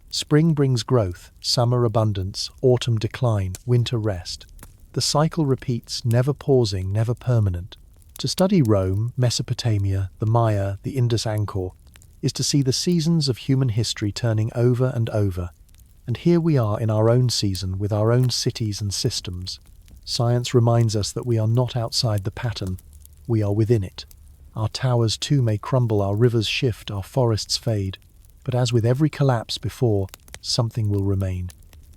Spring brings growth, summer abundance, autumn decline, winter rest. The cycle repeats, never pausing, never permanent. To study Rome, Mesopotamia, the Maya, the Indus Angkor, is to see the seasons of human history turning over and over. And here we are in our own season, with our own cities and systems. Science reminds us that we are not outside the pattern, we are within it. Our towers too may crumble, our rivers shift, our forests fade. But as with every collapse before, something will remain.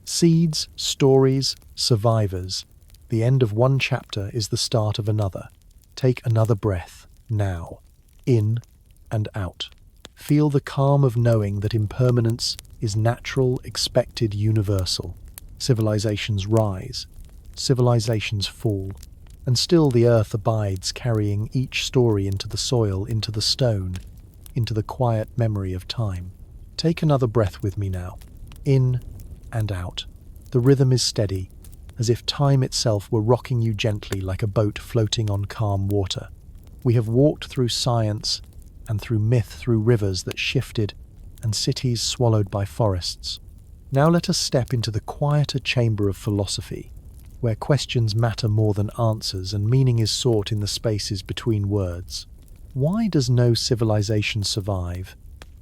Seeds, stories, survivors. The end of one chapter is the start of another. Take another breath, now. In and out. Feel the calm of knowing that impermanence is natural, expected, universal. Civilizations rise. Civilizations fall. And still the earth abides, carrying each story into the soil, into the stone, into the quiet memory of time. Take another breath with me now. In and out. The rhythm is steady. as if time itself were rocking you gently like a boat floating on calm water. We have walked through science and through myth, through rivers that shifted and cities swallowed by forests. Now let us step into the quieter chamber of philosophy, where questions matter more than answers and meaning is sought in the spaces between words. Why does no civilization survive?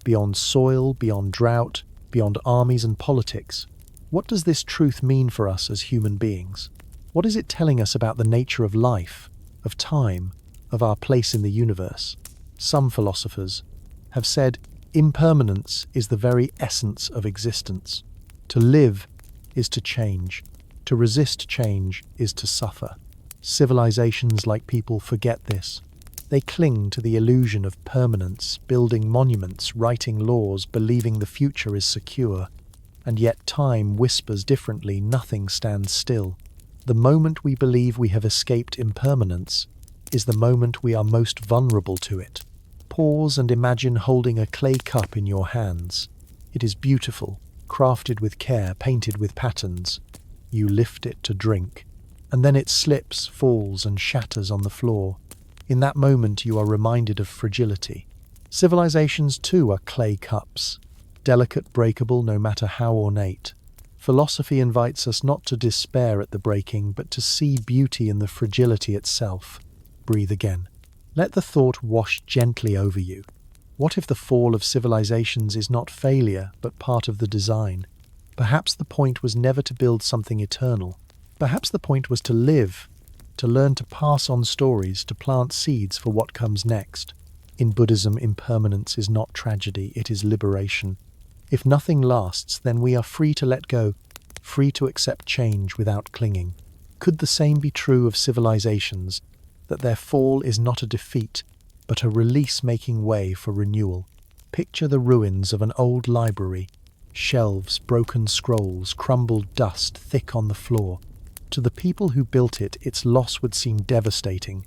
Beyond soil, beyond drought, beyond armies and politics, what does this truth mean for us as human beings? What is it telling us about the nature of life, of time, of our place in the universe? Some philosophers have said impermanence is the very essence of existence. To live is to change. To resist change is to suffer. Civilizations like people forget this. They cling to the illusion of permanence, building monuments, writing laws, believing the future is secure. And yet time whispers differently, nothing stands still. The moment we believe we have escaped impermanence is the moment we are most vulnerable to it. Pause and imagine holding a clay cup in your hands. It is beautiful, crafted with care, painted with patterns. You lift it to drink, and then it slips, falls, and shatters on the floor. In that moment you are reminded of fragility. Civilizations too are clay cups, delicate, breakable, no matter how ornate. Philosophy invites us not to despair at the breaking, but to see beauty in the fragility itself. Breathe again. Let the thought wash gently over you. What if the fall of civilizations is not failure, but part of the design? Perhaps the point was never to build something eternal. Perhaps the point was to live, to learn to pass on stories, to plant seeds for what comes next. In Buddhism, impermanence is not tragedy, it is liberation. If nothing lasts, then we are free to let go, free to accept change without clinging. Could the same be true of civilizations, that their fall is not a defeat, but a release making way for renewal? Picture the ruins of an old library, shelves, broken scrolls, crumbled dust thick on the floor. To the people who built it, its loss would seem devastating.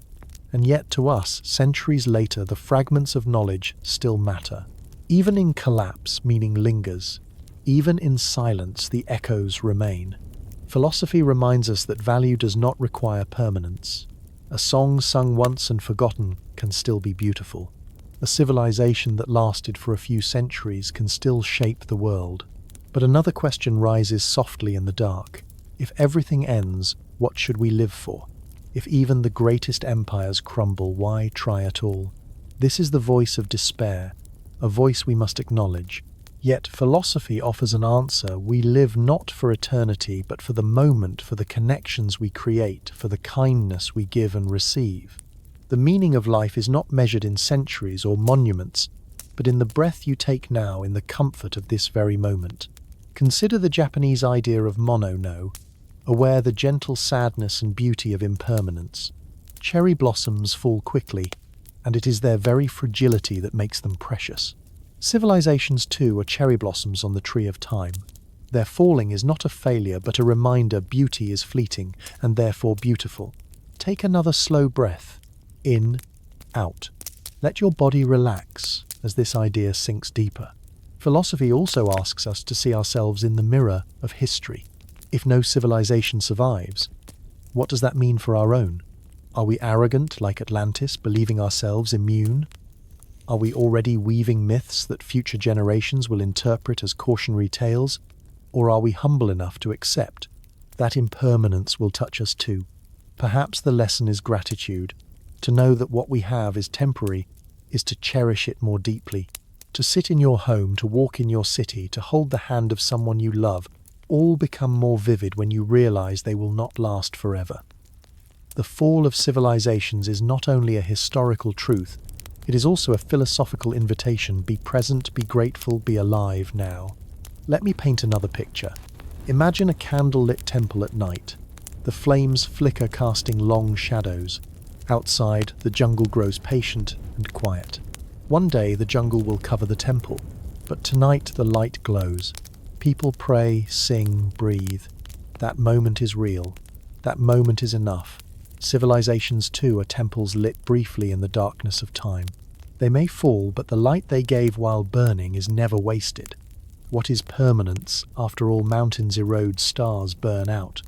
And yet to us, centuries later, the fragments of knowledge still matter. Even in collapse, meaning lingers. Even in silence, the echoes remain. Philosophy reminds us that value does not require permanence. A song sung once and forgotten can still be beautiful. A civilization that lasted for a few centuries can still shape the world. But another question rises softly in the dark. If everything ends, what should we live for? If even the greatest empires crumble, why try at all? This is the voice of despair, a voice we must acknowledge. Yet philosophy offers an answer. We live not for eternity, but for the moment, for the connections we create, for the kindness we give and receive. The meaning of life is not measured in centuries or monuments, but in the breath you take now, in the comfort of this very moment. Consider the Japanese idea of mono-no, aware the gentle sadness and beauty of impermanence. Cherry blossoms fall quickly, and it is their very fragility that makes them precious. Civilizations too are cherry blossoms on the tree of time. Their falling is not a failure, but a reminder beauty is fleeting, and therefore beautiful. Take another slow breath. In, out. Let your body relax as this idea sinks deeper. Philosophy also asks us to see ourselves in the mirror of history. If no civilization survives, what does that mean for our own? Are we arrogant like Atlantis, believing ourselves immune? Are we already weaving myths that future generations will interpret as cautionary tales? Or are we humble enough to accept that impermanence will touch us too? Perhaps the lesson is gratitude. To know that what we have is temporary is to cherish it more deeply. To sit in your home, to walk in your city, to hold the hand of someone you love, all become more vivid when you realize they will not last forever. The fall of civilizations is not only a historical truth, it is also a philosophical invitation. Be present, be grateful, be alive now. Let me paint another picture. Imagine a candle-lit temple at night. The flames flicker, casting long shadows. Outside, the jungle grows patient and quiet. One day the jungle will cover the temple, but tonight the light glows. People pray, sing, breathe. That moment is real. That moment is enough. Civilizations too are temples lit briefly in the darkness of time. They may fall, but the light they gave while burning is never wasted. What is permanence? After all, mountains erode, stars burn out.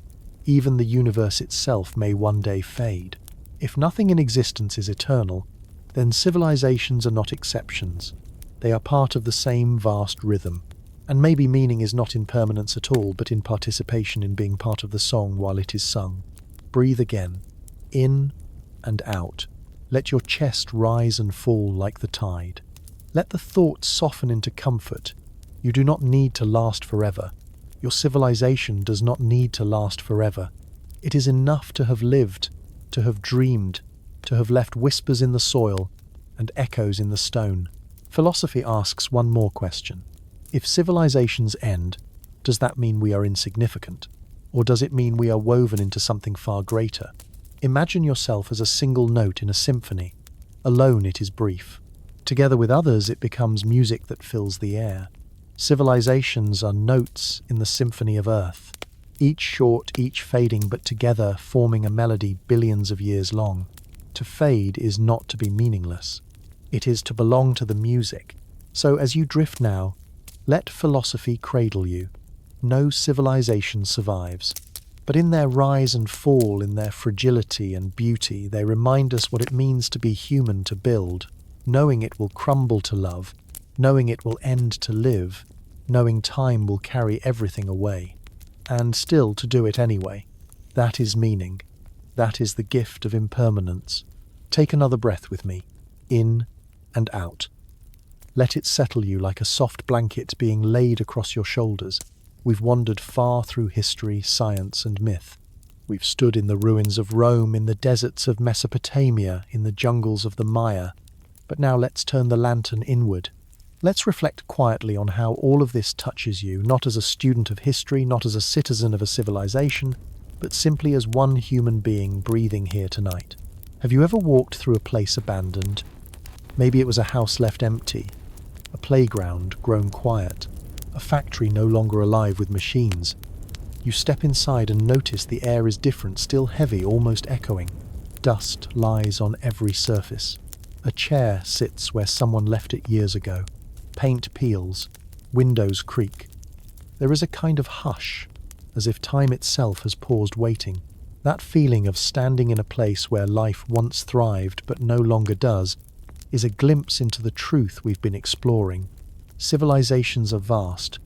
Even the universe itself may one day fade. If nothing in existence is eternal, then civilizations are not exceptions. They are part of the same vast rhythm. And maybe meaning is not in permanence at all, but in participation in being part of the song while it is sung. Breathe again, in and out. Let your chest rise and fall like the tide. Let the thoughts soften into comfort. You do not need to last forever. Your civilization does not need to last forever. It is enough to have lived, to have dreamed, to have left whispers in the soil and echoes in the stone. Philosophy asks one more question. If civilizations end, does that mean we are insignificant? Or does it mean we are woven into something far greater? Imagine yourself as a single note in a symphony. Alone it is brief. Together with others it becomes music that fills the air. Civilizations are notes in the symphony of Earth, each short, each fading, but together forming a melody billions of years long. To fade is not to be meaningless. It is to belong to the music. So as you drift now, let philosophy cradle you. No civilization survives. But in their rise and fall, in their fragility and beauty, they remind us what it means to be human, to build, knowing it will crumble to love, knowing it will end to live, knowing time will carry everything away, and still to do it anyway. That is meaning. That is the gift of impermanence. Take another breath with me, in and out. Let it settle you like a soft blanket being laid across your shoulders. We've wandered far through history, science, and myth. We've stood in the ruins of Rome, in the deserts of Mesopotamia, in the jungles of the Maya. But now let's turn the lantern inward. Let's reflect quietly on how all of this touches you, not as a student of history, not as a citizen of a civilization, but simply as one human being breathing here tonight. Have you ever walked through a place abandoned? Maybe it was a house left empty, a playground grown quiet, a factory no longer alive with machines. You step inside and notice the air is different, still heavy, almost echoing. Dust lies on every surface. A chair sits where someone left it years ago. Paint peels, windows creak. There is a kind of hush, as if time itself has paused waiting. That feeling of standing in a place where life once thrived but no longer does is a glimpse into the truth we've been exploring. Civilizations are vast,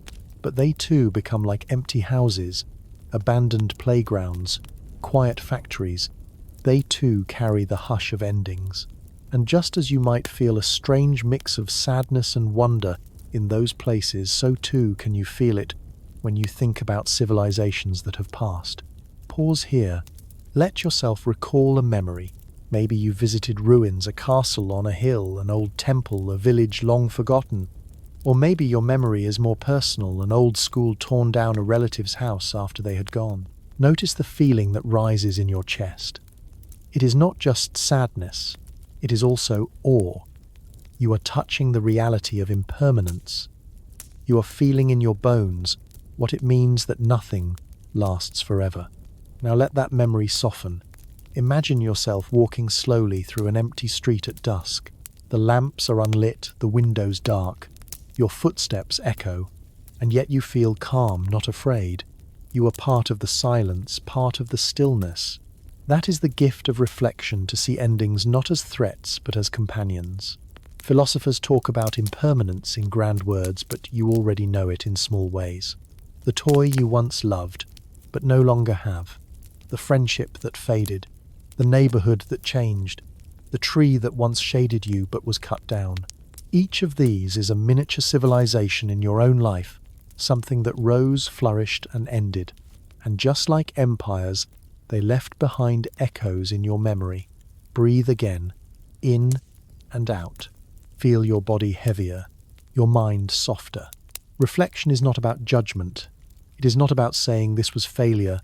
but they too become like empty houses, abandoned playgrounds, quiet factories. They too carry the hush of endings. And just as you might feel a strange mix of sadness and wonder in those places, so too can you feel it when you think about civilizations that have passed. Pause here. Let yourself recall a memory. Maybe you visited ruins, a castle on a hill, an old temple, a village long forgotten. Or maybe your memory is more personal, an old school torn down a relative's house after they had gone. Notice the feeling that rises in your chest. It is not just sadness. It is also awe. You are touching the reality of impermanence. You are feeling in your bones what it means that nothing lasts forever. Now let that memory soften. Imagine yourself walking slowly through an empty street at dusk. The lamps are unlit, the windows dark. Your footsteps echo, and yet you feel calm, not afraid. You are part of the silence, part of the stillness. That is the gift of reflection, to see endings not as threats but as companions. Philosophers talk about impermanence in grand words, but you already know it in small ways. The toy you once loved, but no longer have. The friendship that faded. The neighborhood that changed. The tree that once shaded you but was cut down. Each of these is a miniature civilization in your own life, something that rose, flourished, and ended. And just like empires, they left behind echoes in your memory. Breathe again, in and out. Feel your body heavier, your mind softer. Reflection is not about judgment. It is not about saying this was failure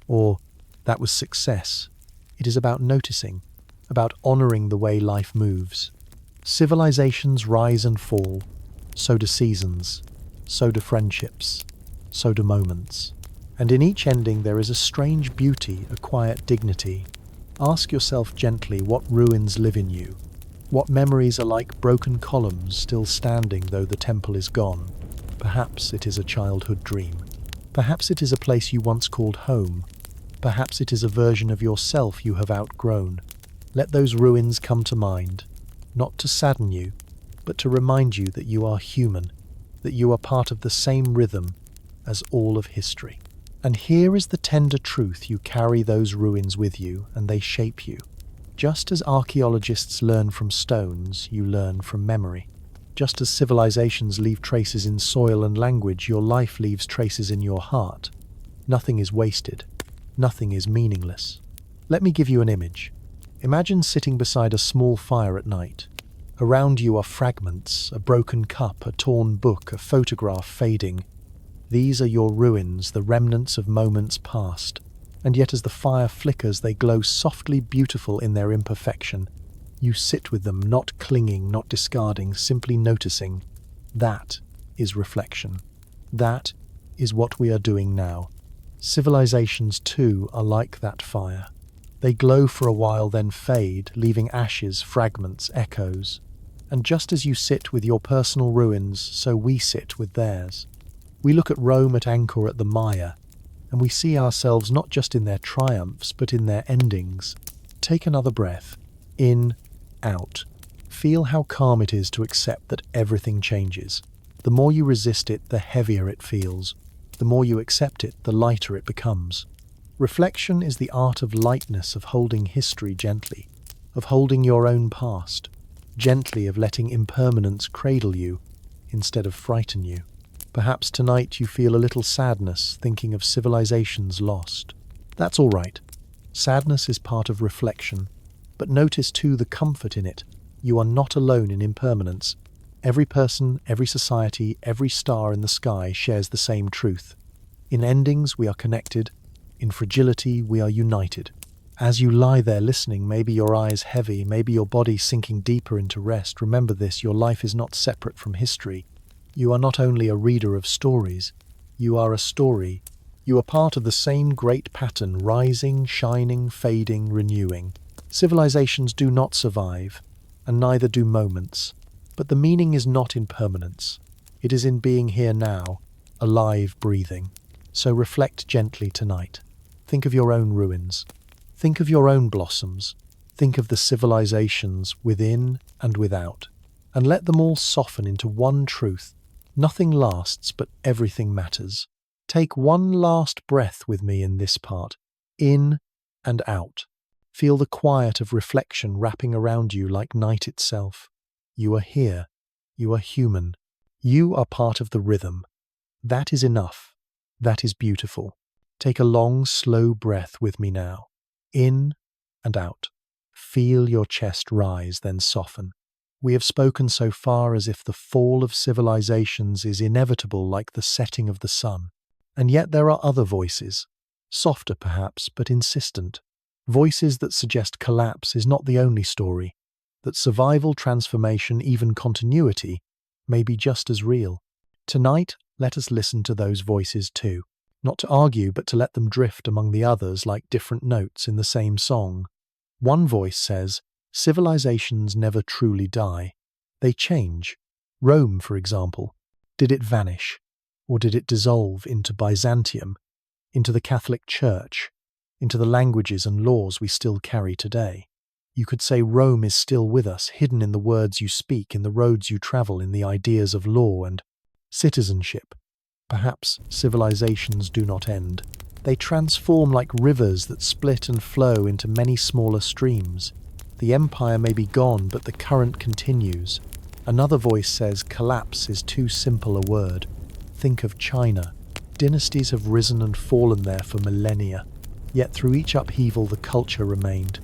or that was success. It is about noticing, about honoring the way life moves. Civilizations rise and fall. So do seasons. So do friendships. So do moments. And in each ending there is a strange beauty, a quiet dignity. Ask yourself gently what ruins live in you. What memories are like broken columns still standing though the temple is gone. Perhaps it is a childhood dream. Perhaps it is a place you once called home. Perhaps it is a version of yourself you have outgrown. Let those ruins come to mind, not to sadden you, but to remind you that you are human, that you are part of the same rhythm as all of history. And here is the tender truth: you carry those ruins with you, and they shape you. Just as archaeologists learn from stones, you learn from memory. Just as civilizations leave traces in soil and language, your life leaves traces in your heart. Nothing is wasted. Nothing is meaningless. Let me give you an image. Imagine sitting beside a small fire at night. Around you are fragments, a broken cup, a torn book, a photograph fading. These are your ruins, the remnants of moments past. And yet as the fire flickers, they glow softly beautiful in their imperfection. You sit with them, not clinging, not discarding, simply noticing. That is reflection. That is what we are doing now. Civilizations, too, are like that fire. They glow for a while, then fade, leaving ashes, fragments, echoes. And just as you sit with your personal ruins, so we sit with theirs. We look at Rome at anchor at the Maya, and we see ourselves not just in their triumphs, but in their endings. Take another breath. In, out. Feel how calm it is to accept that everything changes. The more you resist it, the heavier it feels. The more you accept it, the lighter it becomes. Reflection is the art of lightness, of holding history gently, of holding your own past, gently, of letting impermanence cradle you instead of frighten you. Perhaps tonight you feel a little sadness thinking of civilizations lost. That's all right. Sadness is part of reflection, but notice too the comfort in it. You are not alone in impermanence. Every person, every society, every star in the sky shares the same truth. In endings, we are connected. In fragility, we are united. As you lie there listening, maybe your eyes heavy, maybe your body sinking deeper into rest, remember this: your life is not separate from history. You are not only a reader of stories, you are a story. You are part of the same great pattern, rising, shining, fading, renewing. Civilizations do not survive, and neither do moments. But the meaning is not in permanence. It is in being here now, alive, breathing. So reflect gently tonight. Think of your own ruins. Think of your own blossoms. Think of the civilizations within and without. And let them all soften into one truth. Nothing lasts, but everything matters. Take one last breath with me in this part. In and out. Feel the quiet of reflection wrapping around you like night itself. You are here. You are human. You are part of the rhythm. That is enough. That is beautiful. Take a long, slow breath with me now. In and out. Feel your chest rise, then soften. We have spoken so far as if the fall of civilizations is inevitable, like the setting of the sun. And yet there are other voices, softer perhaps, but insistent. Voices that suggest collapse is not the only story, that survival, transformation, even continuity may be just as real. Tonight, let us listen to those voices too, not to argue, but to let them drift among the others like different notes in the same song. One voice says, civilizations never truly die. They change. Rome, for example, did it vanish? Or did it dissolve into Byzantium, into the Catholic Church, into the languages and laws we still carry today? You could say Rome is still with us, hidden in the words you speak, in the roads you travel, in the ideas of law and citizenship. Perhaps civilizations do not end. They transform like rivers that split and flow into many smaller streams. The empire may be gone, but the current continues. Another voice says collapse is too simple a word. Think of China. Dynasties have risen and fallen there for millennia. Yet through each upheaval the culture remained.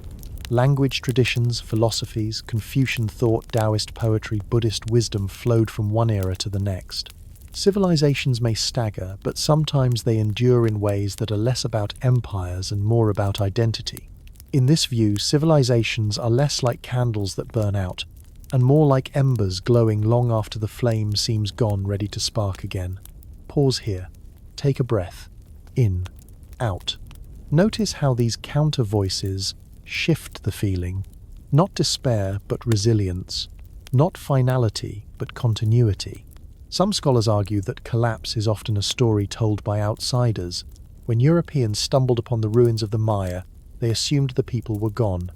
Language, traditions, philosophies, Confucian thought, Taoist poetry, Buddhist wisdom flowed from one era to the next. Civilizations may stagger, but sometimes they endure in ways that are less about empires and more about identity. In this view, civilizations are less like candles that burn out, and more like embers glowing long after the flame seems gone, ready to spark again. Pause here. Take a breath. In. Out. Notice how these counter voices shift the feeling. Not despair, but resilience. Not finality, but continuity. Some scholars argue that collapse is often a story told by outsiders, When Europeans stumbled upon the ruins of the Maya, they assumed the people were gone.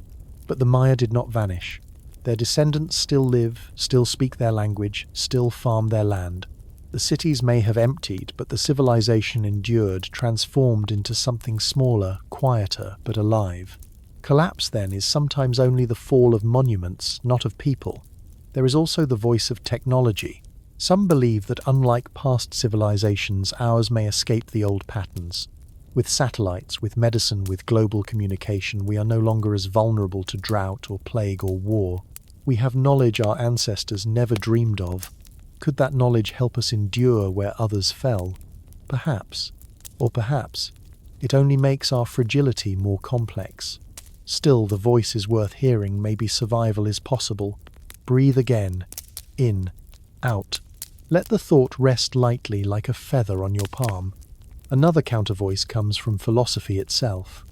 But the Maya did not vanish. Their descendants still live, still speak their language, still farm their land. The cities may have emptied, but the civilization endured, transformed into something smaller, quieter, but alive. Collapse, then, is sometimes only the fall of monuments, not of people. There is also the voice of technology. Some believe that unlike past civilizations, ours may escape the old patterns. With satellites, with medicine, with global communication, we are no longer as vulnerable to drought or plague or war. We have knowledge our ancestors never dreamed of. Could that knowledge help us endure where others fell? Perhaps. Or perhaps it only makes our fragility more complex. Still, the voice is worth hearing. Maybe survival is possible. Breathe again. In. Out. Let the thought rest lightly like a feather on your palm. Another counter-voice comes from philosophy itself.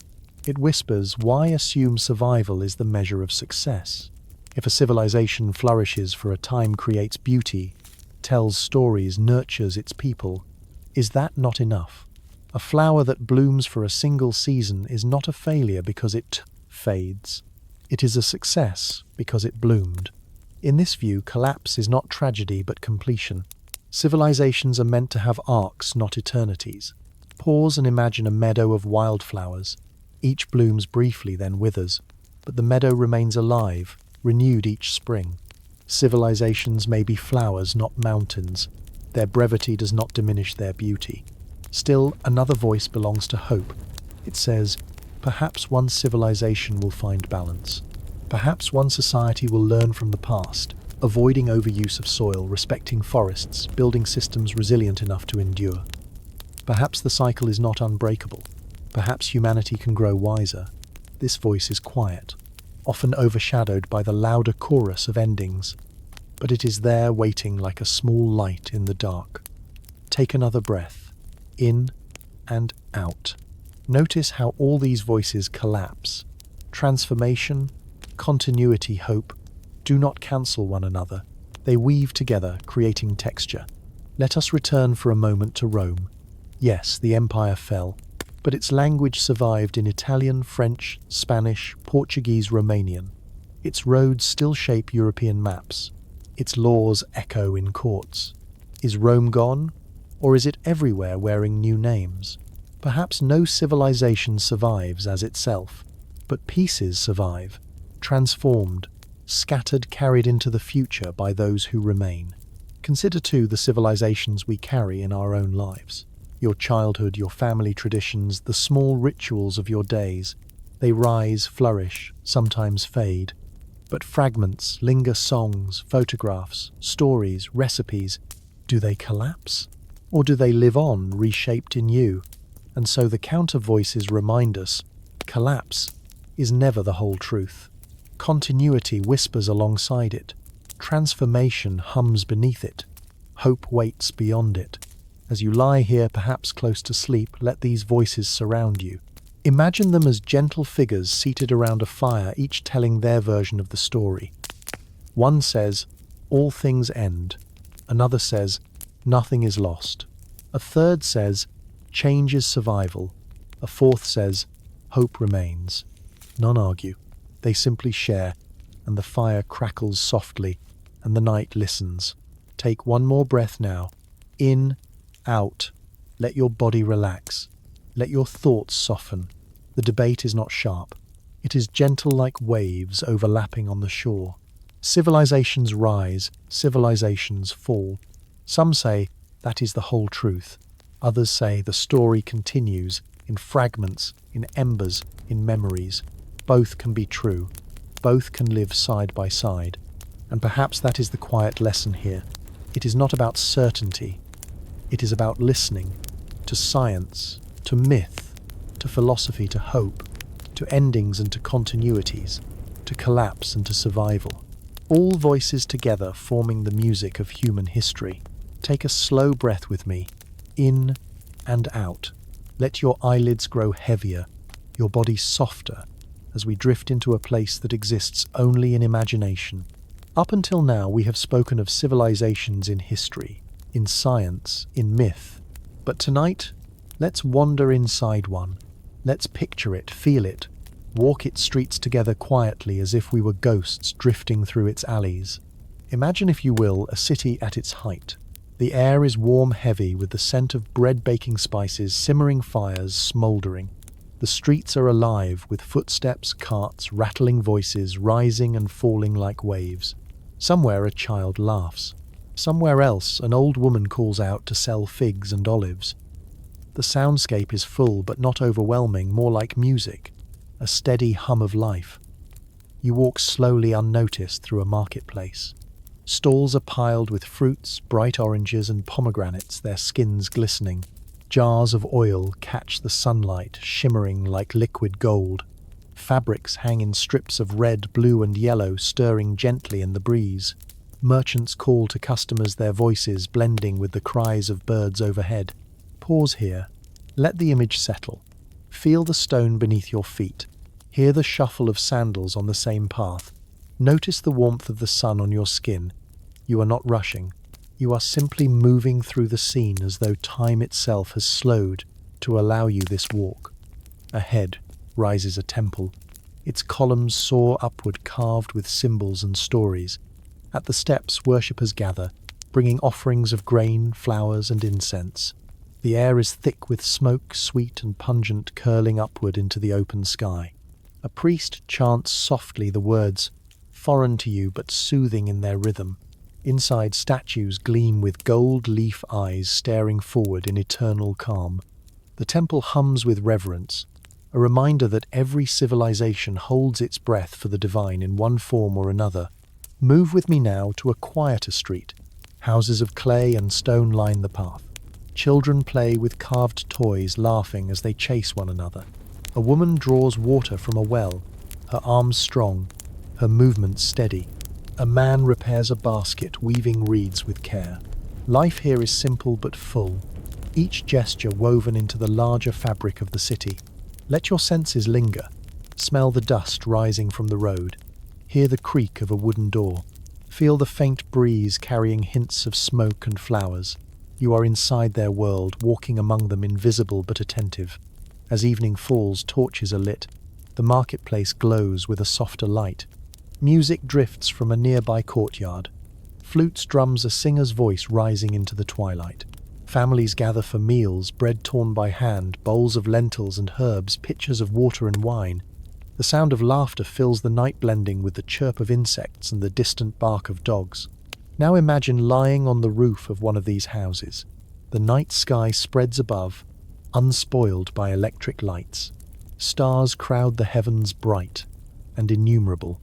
It whispers, why assume survival is the measure of success? If a civilization flourishes for a time, creates beauty, tells stories, nurtures its people, is that not enough? A flower that blooms for a single season is not a failure because it fades. It is a success because it bloomed. In this view, collapse is not tragedy but completion. Civilizations are meant to have arcs, not eternities. Pause and imagine a meadow of wildflowers. Each blooms briefly, then withers, but the meadow remains alive, renewed each spring. Civilizations may be flowers, not mountains. Their brevity does not diminish their beauty. Still, another voice belongs to hope. It says, perhaps one civilization will find balance. Perhaps one society will learn from the past, avoiding overuse of soil, respecting forests, building systems resilient enough to endure. Perhaps the cycle is not unbreakable. Perhaps humanity can grow wiser. This voice is quiet, often overshadowed by the louder chorus of endings, but it is there waiting like a small light in the dark. Take another breath, in and out. Notice how all these voices collapse. Transformation, continuity, hope, do not cancel one another. They weave together, creating texture. Let us return for a moment to Rome. Yes, the empire fell, but its language survived in Italian, French, Spanish, Portuguese, Romanian. Its roads still shape European maps. Its laws echo in courts. Is Rome gone? Or is it everywhere wearing new names? Perhaps no civilization survives as itself, but pieces survive, transformed, scattered, carried into the future by those who remain. Consider too the civilizations we carry in our own lives. Your childhood, your family traditions, the small rituals of your days. They rise, flourish, sometimes fade. But fragments linger, songs, photographs, stories, recipes. Do they collapse? Or do they live on, reshaped in you? And so the counter-voices remind us, collapse is never the whole truth. Continuity whispers alongside it. Transformation hums beneath it. Hope waits beyond it. As you lie here, perhaps close to sleep, let these voices surround you. Imagine them as gentle figures seated around a fire, each telling their version of the story. One says, all things end. Another says, nothing is lost. A third says, change is survival. A fourth says, hope remains. None argue. They simply share, and the fire crackles softly, and the night listens. Take one more breath now. In, out. Let your body relax. Let your thoughts soften. The debate is not sharp. It is gentle like waves overlapping on the shore. Civilizations rise, civilizations fall. Some say that is the whole truth. Others say the story continues in fragments, in embers, in memories. Both can be true. Both can live side by side. And perhaps that is the quiet lesson here. It is not about certainty. It is about listening to science, to myth, to philosophy, to hope, to endings and to continuities, to collapse and to survival. All voices together forming the music of human history. Take a slow breath with me, in and out. Let your eyelids grow heavier, your body softer, as we drift into a place that exists only in imagination. Up until now, we have spoken of civilizations in history, in science, in myth. But tonight, Let's wander inside one. Let's picture it, feel it, walk its streets together quietly as if we were ghosts drifting through its alleys. Imagine, if you will, a city at its height. The air is warm, heavy, with the scent of bread-baking spices, simmering fires, smouldering. The streets are alive, with footsteps, carts, rattling voices, rising and falling like waves. Somewhere a child laughs. Somewhere else an old woman calls out to sell figs and olives. The soundscape is full but not overwhelming, more like music, a steady hum of life. You walk slowly, unnoticed, through a marketplace. Stalls are piled with fruits, bright oranges and pomegranates, their skins glistening. Jars of oil catch the sunlight, shimmering like liquid gold. Fabrics hang in strips of red, blue and yellow, stirring gently in the breeze. Merchants call to customers, their voices blending with the cries of birds overhead. Pause here. Let the image settle. Feel the stone beneath your feet. Hear the shuffle of sandals on the same path. Notice the warmth of the sun on your skin. You are not rushing. You are simply moving through the scene as though time itself has slowed to allow you this walk. Ahead rises a temple. Its columns soar upward, carved with symbols and stories. At the steps, worshippers gather, bringing offerings of grain, flowers and incense. The air is thick with smoke, sweet and pungent, curling upward into the open sky. A priest chants softly the words, foreign to you but soothing in their rhythm. Inside, statues gleam with gold leaf eyes, staring forward in eternal calm. The temple hums with reverence, a reminder that every civilization holds its breath for the divine in one form or another. Move with me now to a quieter street. Houses of clay and stone line the path. Children play with carved toys, laughing as they chase one another. A woman draws water from a well, her arms strong, her movements steady. A man repairs a basket, weaving reeds with care. Life here is simple but full, each gesture woven into the larger fabric of the city. Let your senses linger. Smell the dust rising from the road. Hear the creak of a wooden door. Feel the faint breeze carrying hints of smoke and flowers. You are inside their world, walking among them, invisible but attentive. As evening falls, torches are lit. The marketplace glows with a softer light. Music drifts from a nearby courtyard. Flutes, drums, a singer's voice rising into the twilight. Families gather for meals, bread torn by hand, bowls of lentils and herbs, pitchers of water and wine. The sound of laughter fills the night, blending with the chirp of insects and the distant bark of dogs. Now imagine lying on the roof of one of these houses. The night sky spreads above, unspoiled by electric lights. Stars crowd the heavens, bright and innumerable.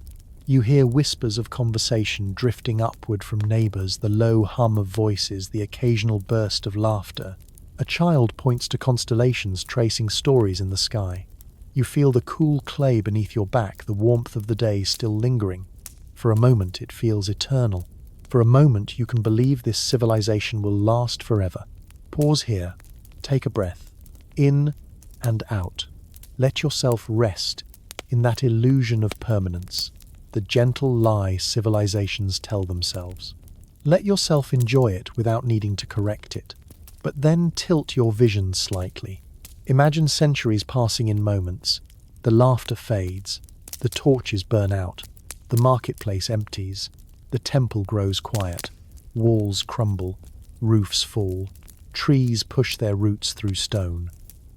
You hear whispers of conversation drifting upward from neighbors, the low hum of voices, the occasional burst of laughter. A child points to constellations, tracing stories in the sky. You feel the cool clay beneath your back, the warmth of the day still lingering. For a moment it feels eternal. For a moment you can believe this civilization will last forever. Pause here. Take a breath. In and out. Let yourself rest in that illusion of permanence, the gentle lie civilizations tell themselves. Let yourself enjoy it without needing to correct it. But then tilt your vision slightly. Imagine centuries passing in moments. The laughter fades. The torches burn out. The marketplace empties. The temple grows quiet. Walls crumble. Roofs fall. Trees push their roots through stone.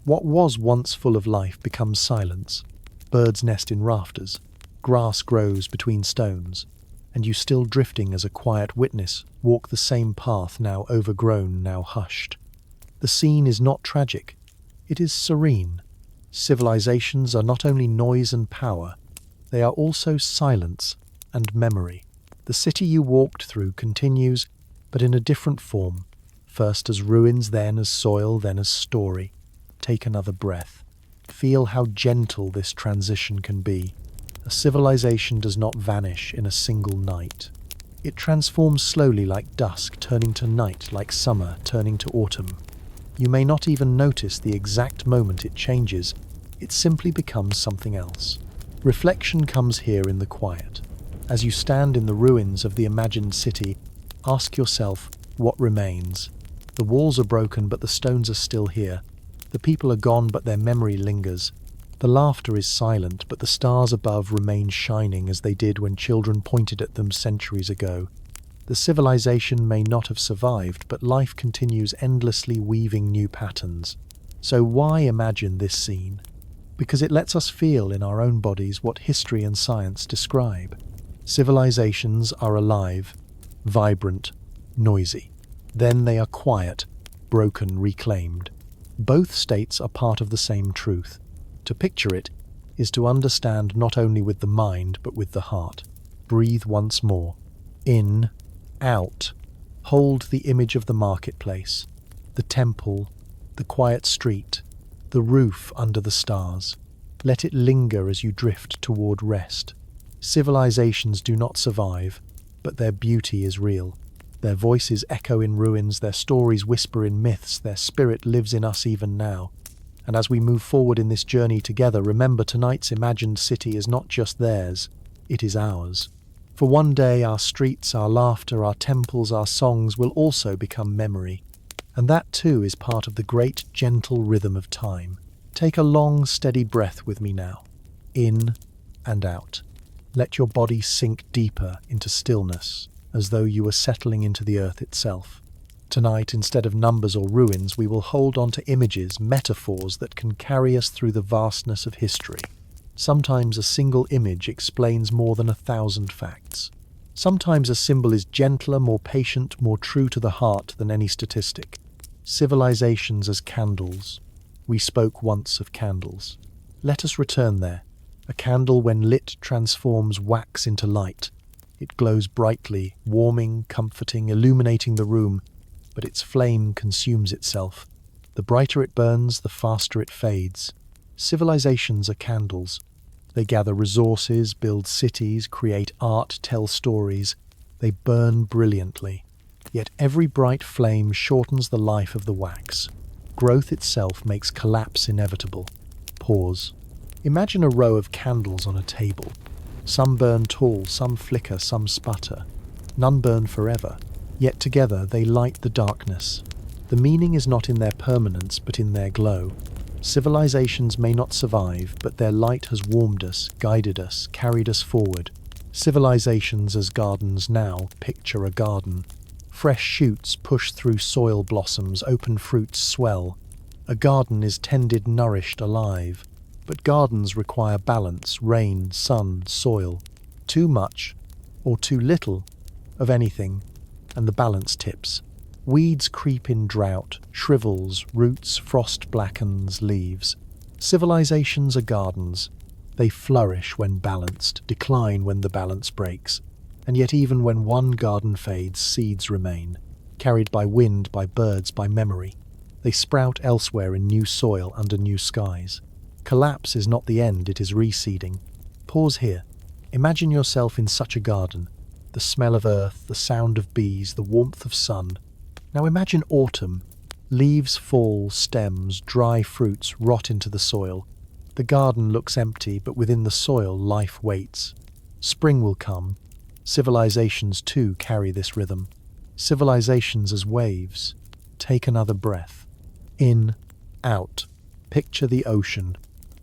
What was once full of life becomes silence. Birds nest in rafters. Grass grows between stones. And you, still drifting as a quiet witness, walk the same path, now overgrown, now hushed. The scene is not tragic. It is serene. Civilizations are not only noise and power, they are also silence and memory. The city you walked through continues, but in a different form. First as ruins, then as soil, then as story. Take another breath. Feel how gentle this transition can be. A civilization does not vanish in a single night. It transforms slowly, like dusk turning to night, like summer turning to autumn. You may not even notice the exact moment it changes. It simply becomes something else. Reflection comes here in the quiet. As you stand in the ruins of the imagined city, ask yourself, what remains? The walls are broken, but the stones are still here. The people are gone, but their memory lingers. The laughter is silent, but the stars above remain shining as they did when children pointed at them centuries ago. The civilization may not have survived, but life continues endlessly weaving new patterns. So why imagine this scene? Because it lets us feel in our own bodies what history and science describe. Civilizations are alive, vibrant, noisy. Then they are quiet, broken, reclaimed. Both states are part of the same truth. To picture it is to understand not only with the mind but with the heart. Breathe once more. In, out. Hold the image of the marketplace, the temple, the quiet street, the roof under the stars. Let it linger as you drift toward rest. Civilizations do not survive, but their beauty is real. Their voices echo in ruins, their stories whisper in myths, their spirit lives in us even now. And as we move forward in this journey together, remember tonight's imagined city is not just theirs, it is ours. For one day our streets, our laughter, our temples, our songs will also become memory. And that too is part of the great gentle rhythm of time. Take a long, steady breath with me now. In and out. Let your body sink deeper into stillness, as though you were settling into the earth itself. Tonight, instead of numbers or ruins, we will hold on to images, metaphors that can carry us through the vastness of history. Sometimes a single image explains more than 1,000 facts. Sometimes a symbol is gentler, more patient, more true to the heart than any statistic. Civilizations as candles. We spoke once of candles. Let us return there. A candle, when lit, transforms wax into light. It glows brightly, warming, comforting, illuminating the room, but its flame consumes itself. The brighter it burns, the faster it fades. Civilizations are candles. They gather resources, build cities, create art, tell stories. They burn brilliantly. Yet every bright flame shortens the life of the wax. Growth itself makes collapse inevitable. Pause. Imagine a row of candles on a table. Some burn tall, some flicker, some sputter. None burn forever. Yet together they light the darkness. The meaning is not in their permanence, but in their glow. Civilizations may not survive, but their light has warmed us, guided us, carried us forward. Civilizations as gardens now. Picture a garden. Fresh shoots push through soil blossoms, open fruits swell. A garden is tended, nourished, alive. But gardens require balance, rain, sun, soil. Too much, or too little, of anything, and the balance tips. Weeds creep in drought, shrivels, roots, frost blackens, leaves. Civilizations are gardens. They flourish when balanced, decline when the balance breaks. And yet even when one garden fades, seeds remain, carried by wind, by birds, by memory. They sprout elsewhere in new soil under new skies. Collapse is not the end, it is reseeding. Pause here. Imagine yourself in such a garden. The smell of earth, the sound of bees, the warmth of sun. Now imagine autumn. Leaves fall, stems, dry fruits rot into the soil. The garden looks empty, but within the soil life waits. Spring will come. Civilizations too carry this rhythm. Civilizations as waves. Take another breath. In, out. Picture the ocean.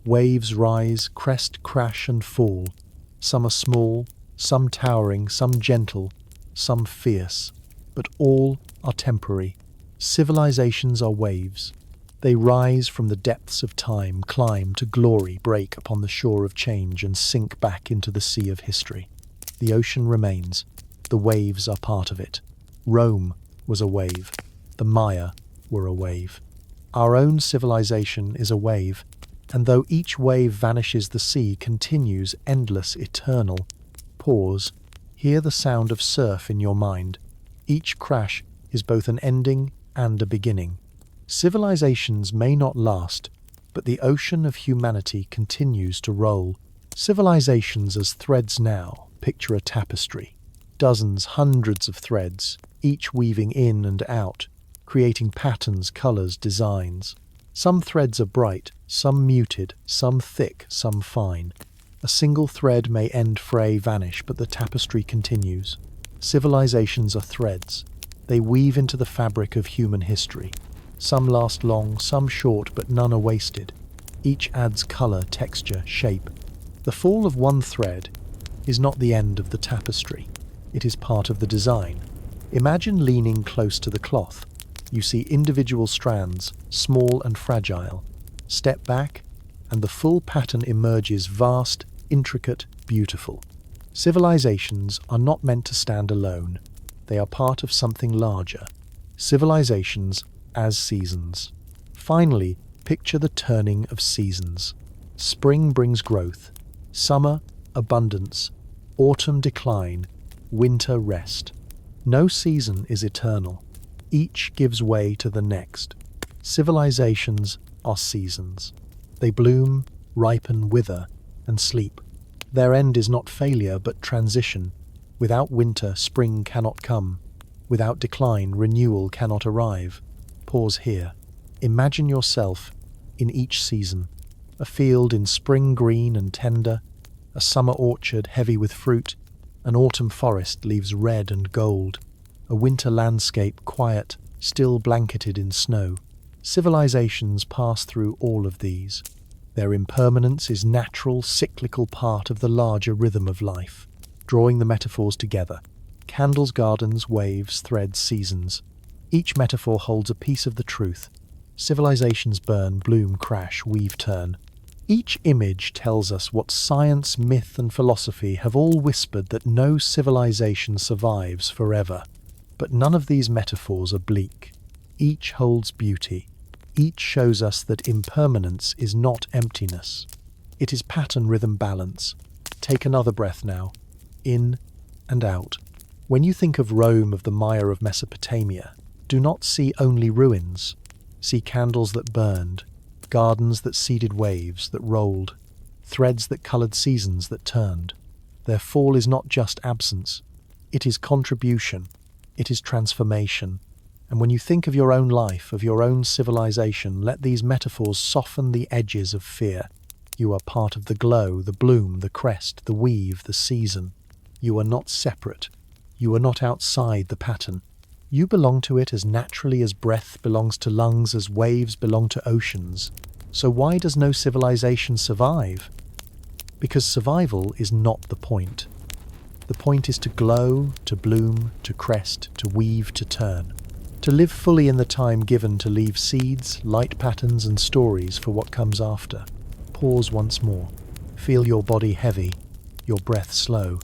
Waves rise, crest, crash and fall. Some are small, some towering, some gentle, some fierce. But all are temporary. Civilizations are waves. They rise from the depths of time, climb to glory, break upon the shore of change and sink back into the sea of history. The ocean remains. The waves are part of it. Rome was a wave. The Maya were a wave. Our own civilization is a wave, and though each wave vanishes, the sea continues, endless, eternal. Pause. Hear the sound of surf in your mind. Each crash is both an ending and a beginning. Civilizations may not last, but the ocean of humanity continues to roll. Civilizations as threads now. Picture a tapestry. Dozens, hundreds of threads, each weaving in and out, creating patterns, colors, designs. Some threads are bright, some muted, some thick, some fine. A single thread may end, fray, vanish, but the tapestry continues. Civilizations are threads. They weave into the fabric of human history. Some last long, some short, but none are wasted. Each adds colour, texture, shape. The fall of one thread is not the end of the tapestry. It is part of the design. Imagine leaning close to the cloth. You see individual strands, small and fragile. Step back, and the full pattern emerges vast, intricate, beautiful. Civilizations are not meant to stand alone. They are part of something larger. Civilizations as seasons. Finally, picture the turning of seasons. Spring brings growth. Summer, abundance. Autumn, decline. Winter, rest. No season is eternal. Each gives way to the next. Civilizations are seasons. They bloom, ripen, wither, and sleep. Their end is not failure, but transition. Without winter, spring cannot come. Without decline, renewal cannot arrive. Pause here. Imagine yourself in each season. A field in spring green and tender, a summer orchard heavy with fruit, an autumn forest leaves red and gold, a winter landscape quiet, still blanketed in snow. Civilizations pass through all of these. Their impermanence is natural, cyclical part of the larger rhythm of life. Drawing the metaphors together. Candles, gardens, waves, threads, seasons. Each metaphor holds a piece of the truth. Civilizations burn, bloom, crash, weave, turn. Each image tells us what science, myth, and philosophy have all whispered, that no civilization survives forever. But none of these metaphors are bleak. Each holds beauty. Each shows us that impermanence is not emptiness. It is pattern, rhythm, balance. Take another breath now. In and out. When you think of Rome, of the Maya of Mesopotamia, do not see only ruins. See candles that burned, gardens that seeded waves that rolled, threads that coloured seasons that turned. Their fall is not just absence. It is contribution. It is transformation. And when you think of your own life, of your own civilization, let these metaphors soften the edges of fear. You are part of the glow, the bloom, the crest, the weave, the season. You are not separate. You are not outside the pattern. You belong to it as naturally as breath belongs to lungs, as waves belong to oceans. So why does no civilization survive? Because survival is not the point. The point is to glow, to bloom, to crest, to weave, to turn. To live fully in the time given, to leave seeds, light patterns and stories for what comes after. Pause once more. Feel your body heavy, your breath slow.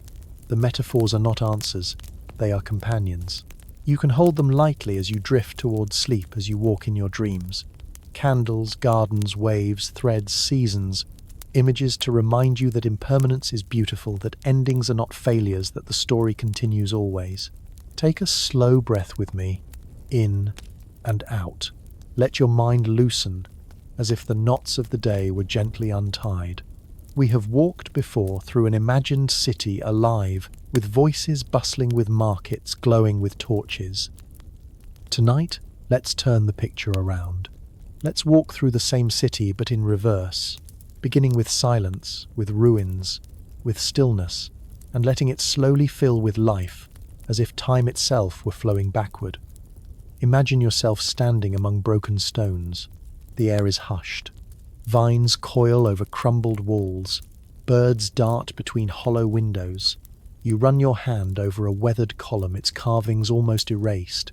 The metaphors are not answers, they are companions. You can hold them lightly as you drift towards sleep, as you walk in your dreams. Candles, gardens, waves, threads, seasons, images to remind you that impermanence is beautiful, that endings are not failures, that the story continues always. Take a slow breath with me, in and out. Let your mind loosen, as if the knots of the day were gently untied. We have walked before through an imagined city alive, with voices bustling, with markets glowing with torches. Tonight, let's turn the picture around. Let's walk through the same city, but in reverse, beginning with silence, with ruins, with stillness, and letting it slowly fill with life, as if time itself were flowing backward. Imagine yourself standing among broken stones. The air is hushed. Vines coil over crumbled walls. Birds dart between hollow windows. You run your hand over a weathered column, its carvings almost erased.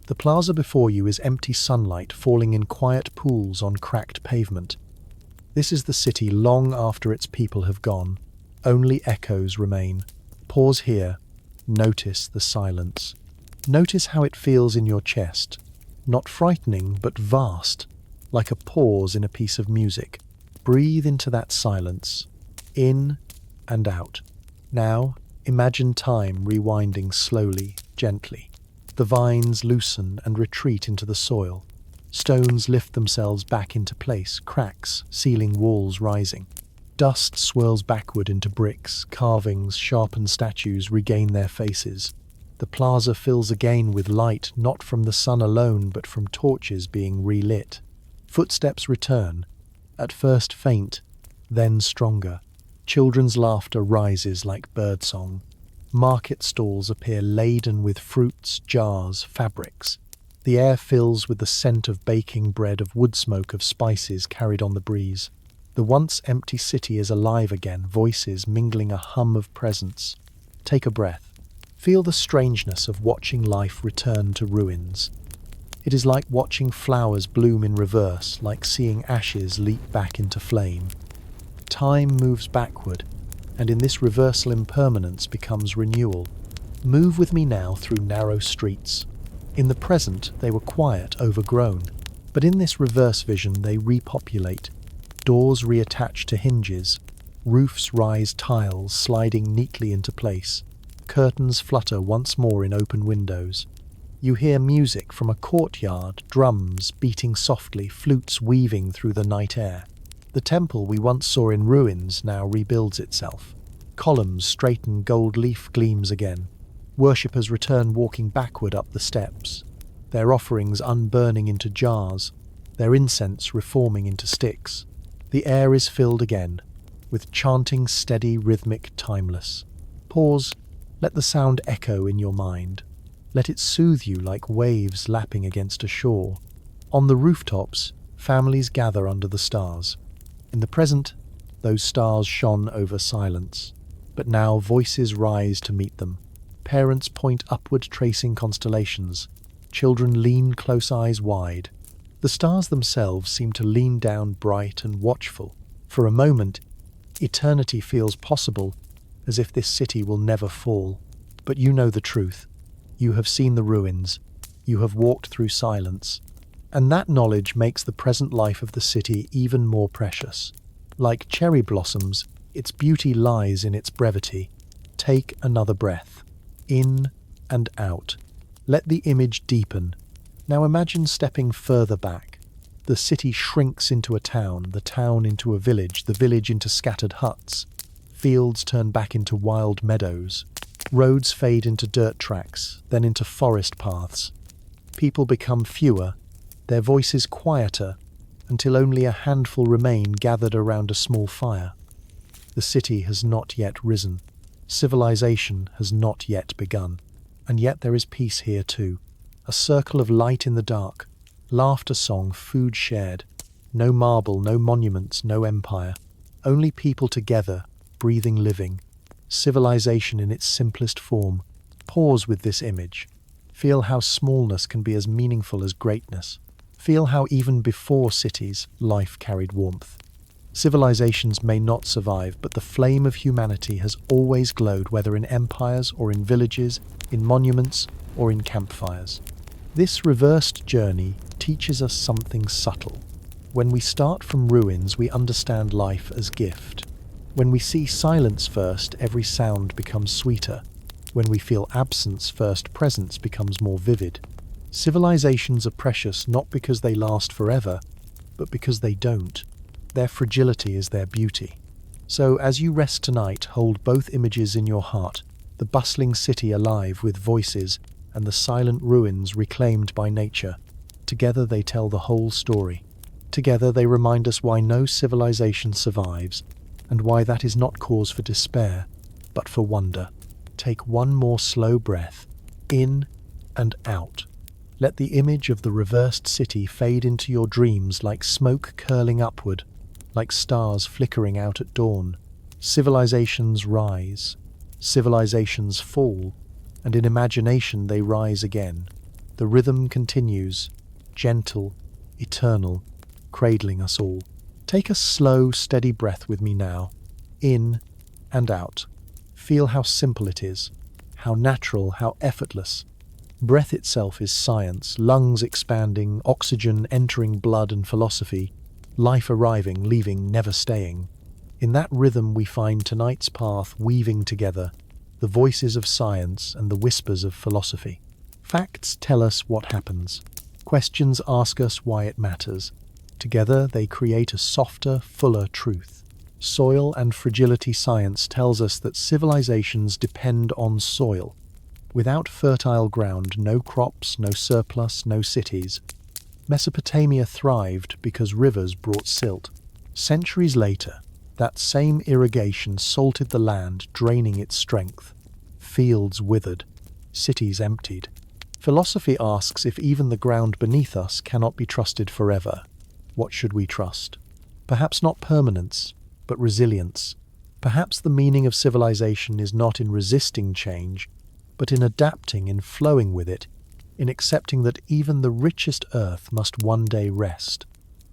The plaza before you is empty, sunlight falling in quiet pools on cracked pavement. This is the city long after its people have gone. Only echoes remain. Pause here. Notice the silence. Notice how it feels in your chest. Not frightening, but vast, like a pause in a piece of music. Breathe into that silence, in and out. Now, imagine time rewinding slowly, gently. The vines loosen and retreat into the soil. Stones lift themselves back into place, cracks, sealing walls rising. Dust swirls backward into bricks, carvings, sharpened statues regain their faces. The plaza fills again with light, not from the sun alone, but from torches being relit. Footsteps return, at first faint, then stronger. Children's laughter rises like birdsong. Market stalls appear laden with fruits, jars, fabrics. The air fills with the scent of baking bread, of wood smoke, of spices carried on the breeze. The once empty city is alive again, voices mingling, a hum of presence. Take a breath. Feel the strangeness of watching life return to ruins. It is like watching flowers bloom in reverse, like seeing ashes leap back into flame. Time moves backward, and in this reversal impermanence becomes renewal. Move with me now through narrow streets. In the present they were quiet, overgrown, but in this reverse vision they repopulate. Doors reattach to hinges, roofs rise tiles sliding neatly into place. Curtains flutter once more in open windows. You hear music from a courtyard, drums beating softly, flutes weaving through the night air. The temple we once saw in ruins now rebuilds itself. Columns straighten, gold leaf gleams again. Worshippers return walking backward up the steps, their offerings unburning into jars, their incense reforming into sticks. The air is filled again, with chanting steady, rhythmic, timeless. Pause, let the sound echo in your mind. Let it soothe you like waves lapping against a shore. On the rooftops, families gather under the stars. In the present, those stars shone over silence, but now voices rise to meet them. Parents point upward tracing constellations. Children lean close, eyes wide. The stars themselves seem to lean down bright and watchful. For a moment, eternity feels possible, as if this city will never fall. But you know the truth. You have seen the ruins. You have walked through silence. And that knowledge makes the present life of the city even more precious. Like cherry blossoms, its beauty lies in its brevity. Take another breath. In and out. Let the image deepen. Now imagine stepping further back. The city shrinks into a town, the town into a village, the village into scattered huts. Fields turn back into wild meadows. Roads fade into dirt tracks, then into forest paths. People become fewer, their voices quieter, until only a handful remain gathered around a small fire. The city has not yet risen. Civilization has not yet begun. And yet there is peace here too. A circle of light in the dark, laughter song, food shared. No marble, no monuments, no empire. Only people together, breathing, living. Civilization in its simplest form. Pause with this image. Feel how smallness can be as meaningful as greatness. Feel how even before cities, life carried warmth. Civilizations may not survive, but the flame of humanity has always glowed, whether in empires or in villages, in monuments or in campfires. This reversed journey teaches us something subtle. When we start from ruins, we understand life as gift. When we see silence first, every sound becomes sweeter. When we feel absence first, presence becomes more vivid. Civilizations are precious not because they last forever, but because they don't. Their fragility is their beauty. So as you rest tonight, hold both images in your heart, the bustling city alive with voices and the silent ruins reclaimed by nature. Together they tell the whole story. Together they remind us why no civilization survives, and why that is not cause for despair, but for wonder. Take one more slow breath, in and out. Let the image of the reversed city fade into your dreams like smoke curling upward, like stars flickering out at dawn. Civilizations rise, civilizations fall, and in imagination they rise again. The rhythm continues, gentle, eternal, cradling us all. Take a slow, steady breath with me now, in and out. Feel how simple it is, how natural, how effortless. Breath itself is science, lungs expanding, oxygen entering blood and philosophy, life arriving, leaving, never staying. In that rhythm we find tonight's path weaving together, the voices of science and the whispers of philosophy. Facts tell us what happens. Questions ask us why it matters. Together they create a softer, fuller truth. Soil and fragility science tells us that civilizations depend on soil. Without fertile ground, no crops, no surplus, no cities. Mesopotamia thrived because rivers brought silt. Centuries later, that same irrigation salted the land, draining its strength. Fields withered, cities emptied. Philosophy asks if even the ground beneath us cannot be trusted forever. What should we trust? Perhaps not permanence, but resilience. Perhaps the meaning of civilization is not in resisting change, but in adapting, in flowing with it, in accepting that even the richest earth must one day rest.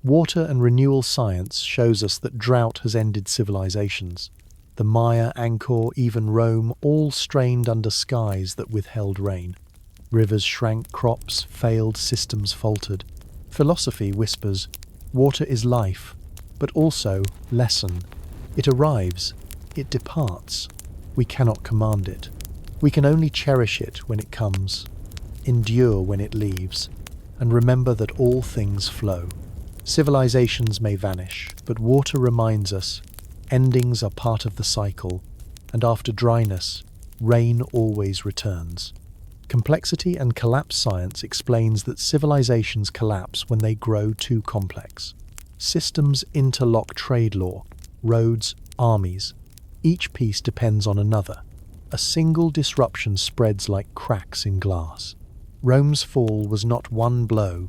Water and renewal science shows us that drought has ended civilizations. The Maya, Angkor, even Rome, all strained under skies that withheld rain. Rivers shrank, crops failed, systems faltered. Philosophy whispers, water is life, but also lesson. It arrives, it departs. We cannot command it. We can only cherish it when it comes, endure when it leaves, and remember that all things flow. Civilizations may vanish, but water reminds us endings are part of the cycle, and after dryness, rain always returns. Complexity and collapse science explains that civilizations collapse when they grow too complex. Systems interlock trade law, roads, armies. Each piece depends on another. A single disruption spreads like cracks in glass. Rome's fall was not one blow,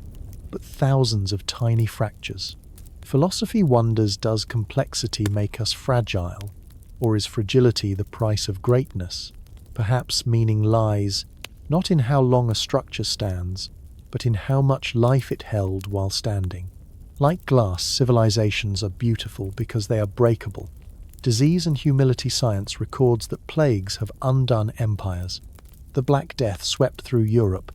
but thousands of tiny fractures. Philosophy wonders, does complexity make us fragile, or is fragility the price of greatness? Perhaps meaning lies not in how long a structure stands, but in how much life it held while standing. Like glass, civilizations are beautiful because they are breakable. Disease and humility science records that plagues have undone empires. The Black Death swept through Europe,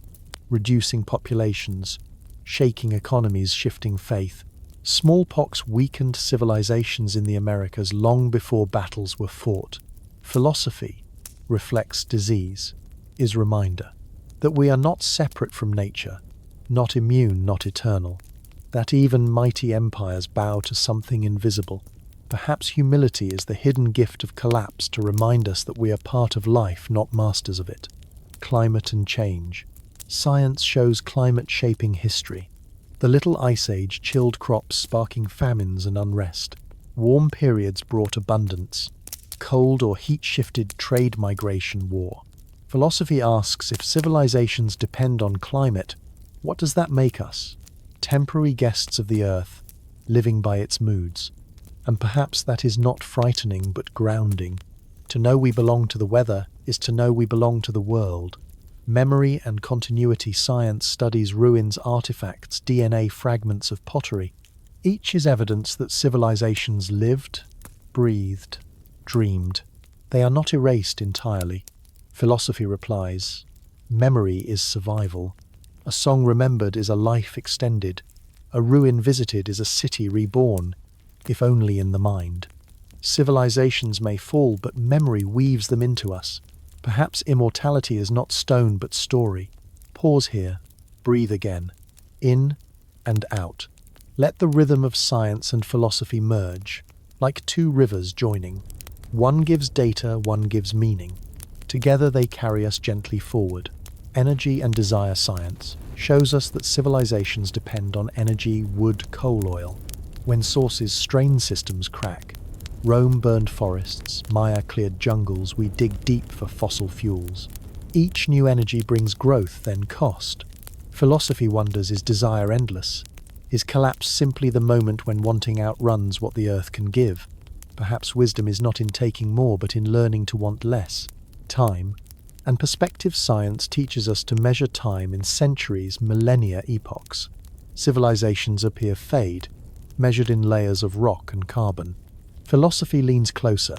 reducing populations, shaking economies, shifting faith. Smallpox weakened civilizations in the Americas long before battles were fought. Philosophy reflects disease, is reminder that we are not separate from nature, not immune, not eternal, that even mighty empires bow to something invisible. Perhaps humility is the hidden gift of collapse to remind us that we are part of life, not masters of it. Climate and change. Science shows climate shaping history. The Little Ice Age chilled crops, sparking famines and unrest. Warm periods brought abundance. Cold or heat-shifted trade migration, war. Philosophy asks, if civilizations depend on climate, what does that make us? Temporary guests of the earth, living by its moods. And perhaps that is not frightening but grounding. To know we belong to the weather is to know we belong to the world. Memory and continuity science studies ruins, artifacts, DNA fragments of pottery. Each is evidence that civilizations lived, breathed, dreamed. They are not erased entirely. Philosophy replies, memory is survival. A song remembered is a life extended. A ruin visited is a city reborn, if only in the mind. Civilizations may fall, but memory weaves them into us. Perhaps immortality is not stone but story. Pause here, breathe again, in and out. Let the rhythm of science and philosophy merge, like two rivers joining. One gives data, one gives meaning. Together they carry us gently forward. Energy and desire science shows us that civilizations depend on energy, wood, coal, oil. When sources strain, systems crack. Rome burned forests, Maya cleared jungles, we dig deep for fossil fuels. Each new energy brings growth, then cost. Philosophy wonders, is desire endless? Is collapse simply the moment when wanting outruns what the earth can give? Perhaps wisdom is not in taking more, but in learning to want less. Time and perspective science teaches us to measure time in centuries, millennia, epochs. Civilizations appear fade, measured in layers of rock and carbon. Philosophy leans closer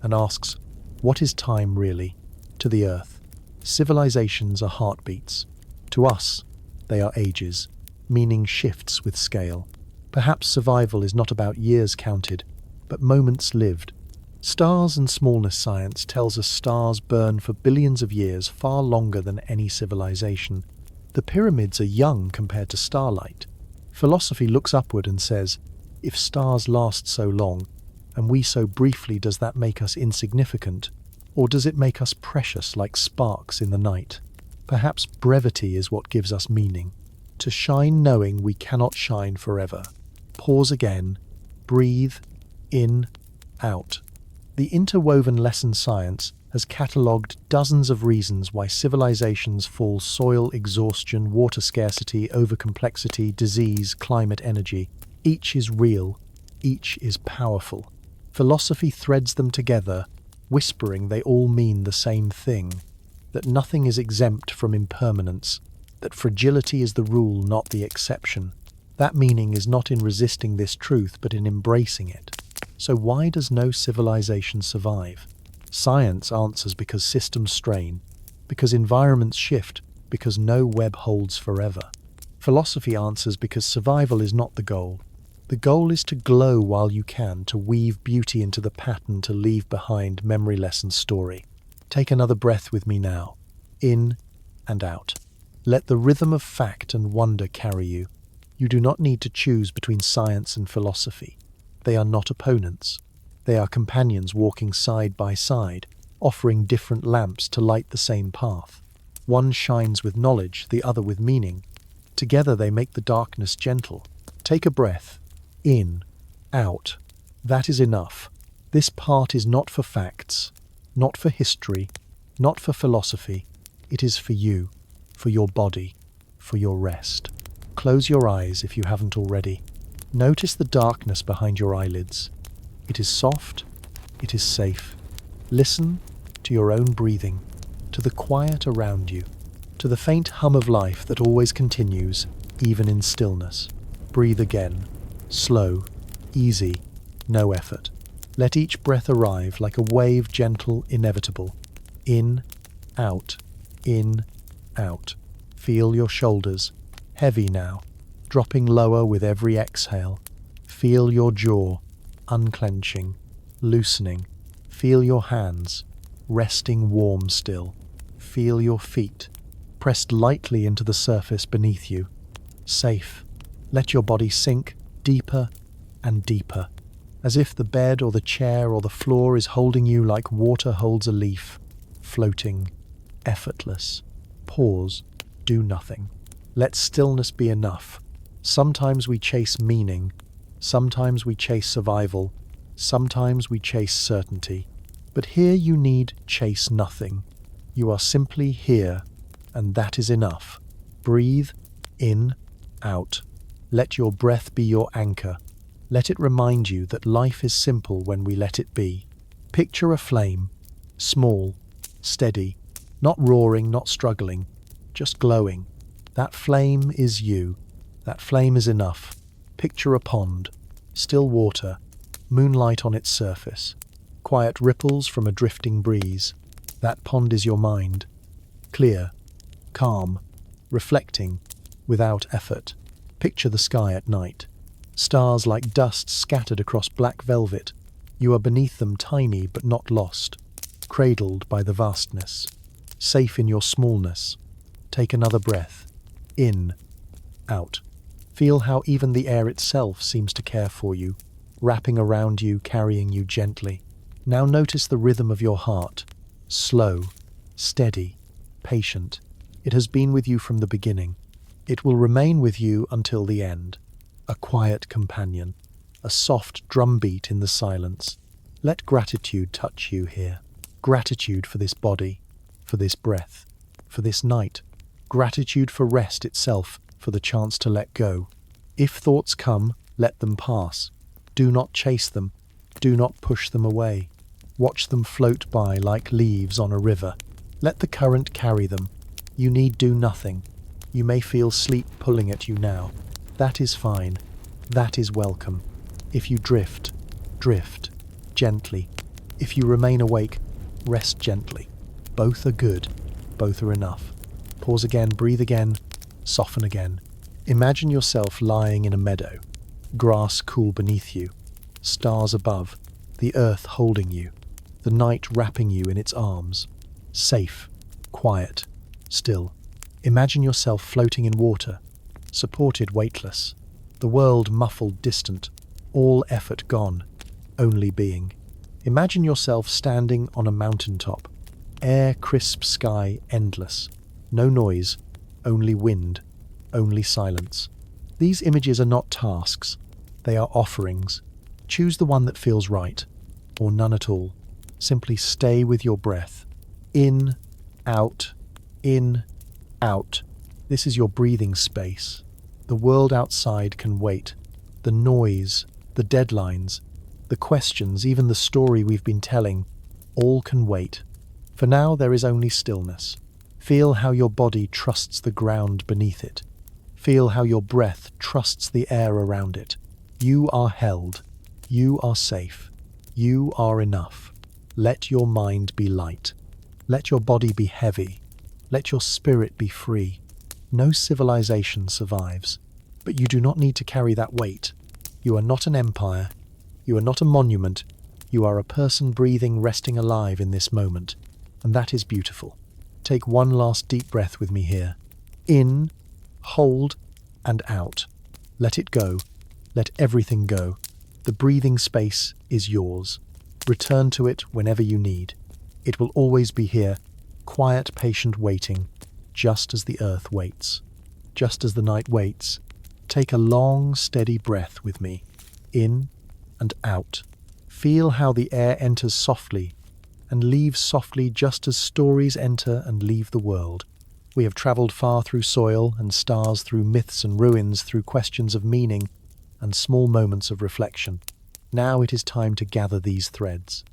and asks, what is time really? To the earth, civilizations are heartbeats. To us, they are ages. Meaning shifts with scale. Perhaps survival is not about years counted, but moments lived. Stars and smallness science tells us stars burn for billions of years, far longer than any civilization. The pyramids are young compared to starlight. Philosophy looks upward and says, if stars last so long, and we so briefly, does that make us insignificant? Or does it make us precious like sparks in the night? Perhaps brevity is what gives us meaning. To shine knowing we cannot shine forever. Pause again, breathe, in, out. The interwoven lesson science has catalogued dozens of reasons why civilizations fall: soil exhaustion, water scarcity, overcomplexity, disease, climate, energy. Each is real, each is powerful. Philosophy threads them together, whispering they all mean the same thing: that nothing is exempt from impermanence, that fragility is the rule, not the exception. That meaning is not in resisting this truth, but in embracing it. So why does no civilization survive? Science answers because systems strain, because environments shift, because no web holds forever. Philosophy answers because survival is not the goal. The goal is to glow while you can, to weave beauty into the pattern, to leave behind memoryless and story. Take another breath with me now, in and out. Let the rhythm of fact and wonder carry you. You do not need to choose between science and philosophy. They are not opponents. They are companions walking side by side, offering different lamps to light the same path. One shines with knowledge, the other with meaning. Together they make the darkness gentle. Take a breath. In, out. That is enough. This part is not for facts, not for history, not for philosophy. It is for you, for your body, for your rest. Close your eyes if you haven't already. Notice the darkness behind your eyelids. It is soft, it is safe. Listen to your own breathing, to the quiet around you, to the faint hum of life that always continues, even in stillness. Breathe again, slow, easy, no effort. Let each breath arrive like a wave, gentle, inevitable. In, out, in, out. Feel your shoulders, heavy now, dropping lower with every exhale. Feel your jaw, unclenching, loosening. Feel your hands, resting warm still. Feel your feet, pressed lightly into the surface beneath you. Safe. Let your body sink deeper and deeper, as if the bed or the chair or the floor is holding you like water holds a leaf, floating, effortless. Pause, do nothing. Let stillness be enough. Sometimes we chase meaning, sometimes we chase survival, sometimes we chase certainty. But here you need chase nothing. You are simply here, and that is enough. Breathe in, out. Let your breath be your anchor. Let it remind you that life is simple when we let it be. Picture a flame, small, steady, not roaring, not struggling, just glowing. That flame is you. That flame is enough. Picture a pond, still water, moonlight on its surface, quiet ripples from a drifting breeze. That pond is your mind, clear, calm, reflecting, without effort. Picture the sky at night. Stars like dust scattered across black velvet. You are beneath them, tiny but not lost, cradled by the vastness, safe in your smallness. Take another breath. In, out. Feel how even the air itself seems to care for you, wrapping around you, carrying you gently. Now notice the rhythm of your heart. Slow, steady, patient. It has been with you from the beginning. It will remain with you until the end. A quiet companion, a soft drumbeat in the silence. Let gratitude touch you here. Gratitude for this body, for this breath, for this night. Gratitude for rest itself, for the chance to let go. If thoughts come, let them pass. Do not chase them. Do not push them away. Watch them float by like leaves on a river. Let the current carry them. You need do nothing. You may feel sleep pulling at you now. That is fine. That is welcome. If you drift, drift gently. If you remain awake, rest gently. Both are good. Both are enough. Pause again, breathe again, soften again. Imagine yourself lying in a meadow, grass cool beneath you, stars above, the earth holding you, the night wrapping you in its arms. Safe, quiet, still. Imagine yourself floating in water, supported, weightless. The world muffled, distant, all effort gone, only being. Imagine yourself standing on a mountaintop, air crisp, sky endless. No noise, only wind, only silence. These images are not tasks, they are offerings. Choose the one that feels right, or none at all. Simply stay with your breath. In, out, in, out. This is your breathing space. The world outside can wait. The noise, the deadlines, the questions, even the story we've been telling, all can wait. For now, there is only stillness. Feel how your body trusts the ground beneath it. Feel how your breath trusts the air around it. You are held. You are safe. You are enough. Let your mind be light. Let your body be heavy. Let your spirit be free. No civilization survives, but you do not need to carry that weight. You are not an empire. You are not a monument. You are a person breathing, resting alive in this moment, and that is beautiful. Take one last deep breath with me here. In, hold, and out. Let it go. Let everything go. The breathing space is yours. Return to it whenever you need. It will always be here, quiet, patient, waiting, just as the earth waits. Just as the night waits, take a long, steady breath with me. In and out. Feel how the air enters softly and leaves softly, just as stories enter and leave the world. We have travelled far through soil and stars, through myths and ruins, through questions of meaning and small moments of reflection. Now it is time to gather these threads,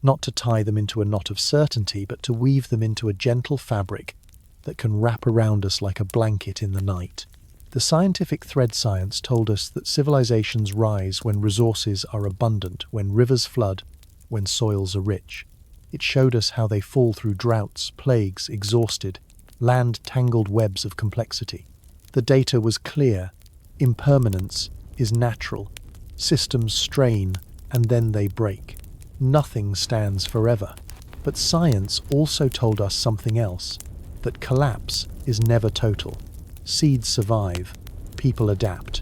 not to tie them into a knot of certainty, but to weave them into a gentle fabric that can wrap around us like a blanket in the night. The scientific thread science told us that civilizations rise when resources are abundant, when rivers flood, when soils are rich. It showed us how they fall through droughts, plagues, exhausted, land-tangled webs of complexity. The data was clear. Impermanence is natural. Systems strain, and then they break. Nothing stands forever. But science also told us something else, that collapse is never total. Seeds survive, people adapt,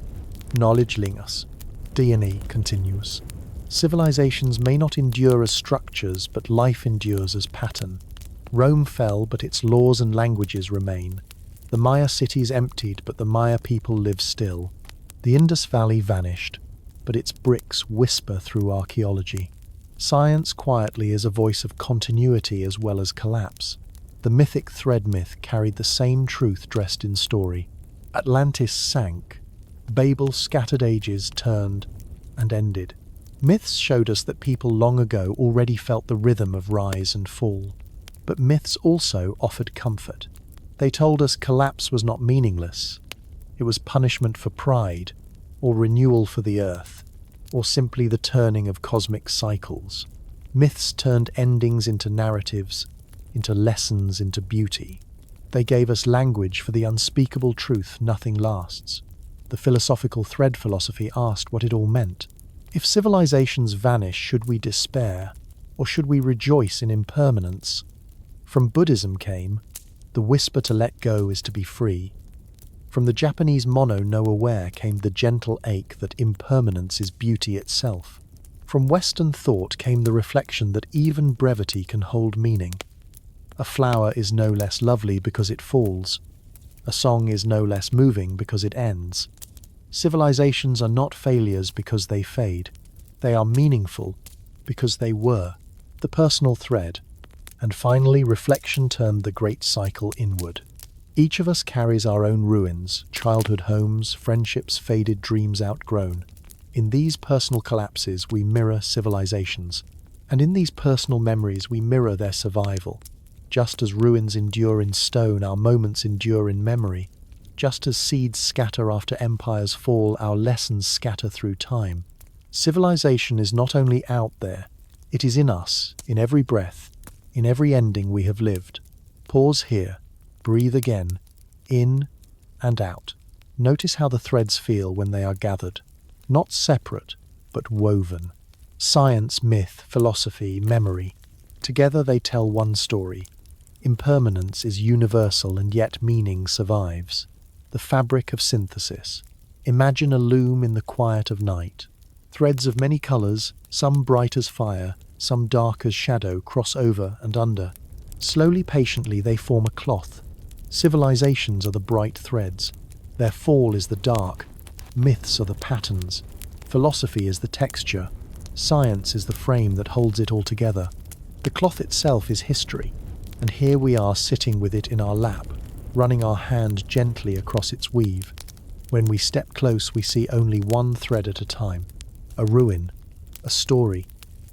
knowledge lingers, DNA continues. Civilizations may not endure as structures, but life endures as pattern. Rome fell, but its laws and languages remain. The Maya cities emptied, but the Maya people live still. The Indus Valley vanished, but its bricks whisper through archaeology. Science quietly is a voice of continuity as well as collapse. The mythic thread myth carried the same truth dressed in story. Atlantis sank. Babel scattered ages turned and ended. Myths showed us that people long ago already felt the rhythm of rise and fall. But myths also offered comfort. They told us collapse was not meaningless. It was punishment for pride, or renewal for the earth, or simply the turning of cosmic cycles. Myths turned endings into narratives, into lessons, into beauty. They gave us language for the unspeakable truth nothing lasts. The philosophical thread philosophy asked what it all meant. If civilizations vanish, should we despair, or should we rejoice in impermanence? From Buddhism came, the whisper to let go is to be free. From the Japanese mono no aware came the gentle ache that impermanence is beauty itself. From Western thought came the reflection that even brevity can hold meaning. A flower is no less lovely because it falls. A song is no less moving because it ends. Civilizations are not failures because they fade. They are meaningful because they were. The personal thread. And finally, reflection turned the great cycle inward. Each of us carries our own ruins, childhood homes, friendships, faded dreams outgrown. In these personal collapses, we mirror civilizations. And in these personal memories, we mirror their survival. Just as ruins endure in stone, our moments endure in memory. Just as seeds scatter after empires fall, our lessons scatter through time. Civilization is not only out there, it is in us, in every breath, in every ending we have lived. Pause here, breathe again, in and out. Notice how the threads feel when they are gathered. Not separate, but woven. Science, myth, philosophy, memory. Together they tell one story. Impermanence is universal and yet meaning survives. The fabric of synthesis. Imagine a loom in the quiet of night. Threads of many colours, some bright as fire, some dark as shadow, cross over and under. Slowly, patiently, they form a cloth. Civilizations are the bright threads. Their fall is the dark. Myths are the patterns. Philosophy is the texture. Science is the frame that holds it all together. The cloth itself is history, and here we are sitting with it in our lap, running our hand gently across its weave. When we step close, we see only one thread at a time, a ruin, a story,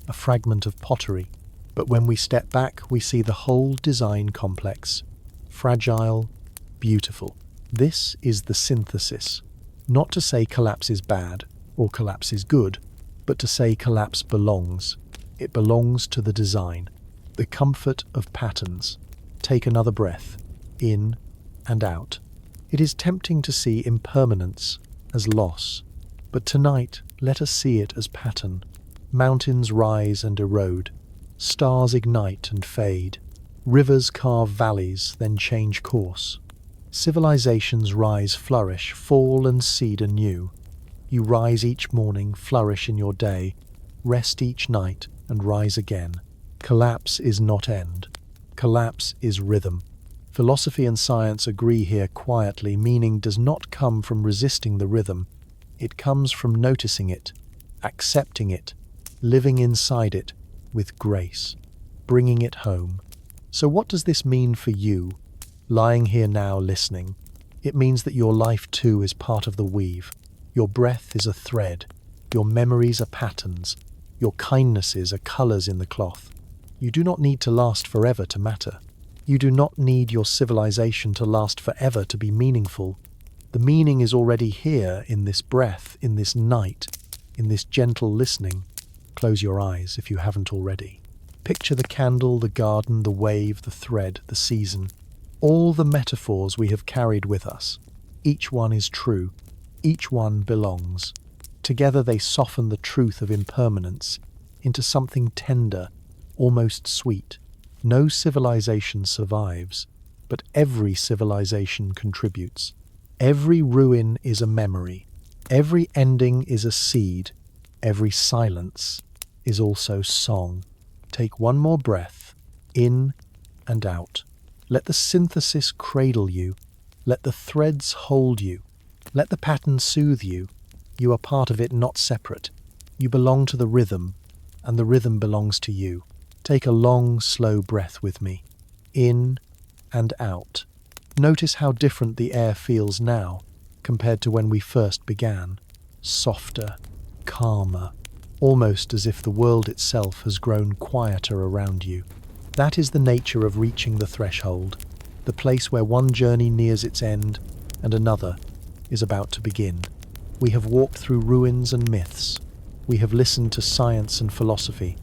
a fragment of pottery. But when we step back, we see the whole design complex, fragile, beautiful. This is the synthesis. Not to say collapse is bad or collapse is good, but to say collapse belongs. It belongs to the design, the comfort of patterns. Take another breath, in and out. It is tempting to see impermanence as loss, but tonight let us see it as pattern. Mountains rise and erode, stars ignite and fade, rivers carve valleys, then change course. Civilizations rise, flourish, fall and seed anew. You rise each morning, flourish in your day, rest each night and rise again. Collapse is not end. Collapse is rhythm. Philosophy and science agree here quietly. Meaning does not come from resisting the rhythm. It comes from noticing it, accepting it, living inside it with grace, bringing it home. So what does this mean for you, lying here now listening? It means that your life too is part of the weave. Your breath is a thread. Your memories are patterns. Your kindnesses are colors in the cloth. You do not need to last forever to matter. You do not need your civilization to last forever to be meaningful. The meaning is already here in this breath, in this night, in this gentle listening. Close your eyes if you haven't already. Picture the candle, the garden, the wave, the thread, the season. All the metaphors we have carried with us. Each one is true. Each one belongs. Together they soften the truth of impermanence into something tender, almost sweet. No civilization survives, but every civilization contributes. Every ruin is a memory. Every ending is a seed. Every silence is also song. Take one more breath, in and out. Let the synthesis cradle you. Let the threads hold you. Let the pattern soothe you. You are part of it, not separate. You belong to the rhythm, and the rhythm belongs to you. Take a long, slow breath with me, in and out. Notice how different the air feels now compared to when we first began. Softer, calmer, almost as if the world itself has grown quieter around you. That is the nature of reaching the threshold, the place where one journey nears its end and another is about to begin. We have walked through ruins and myths. We have listened to science and philosophy.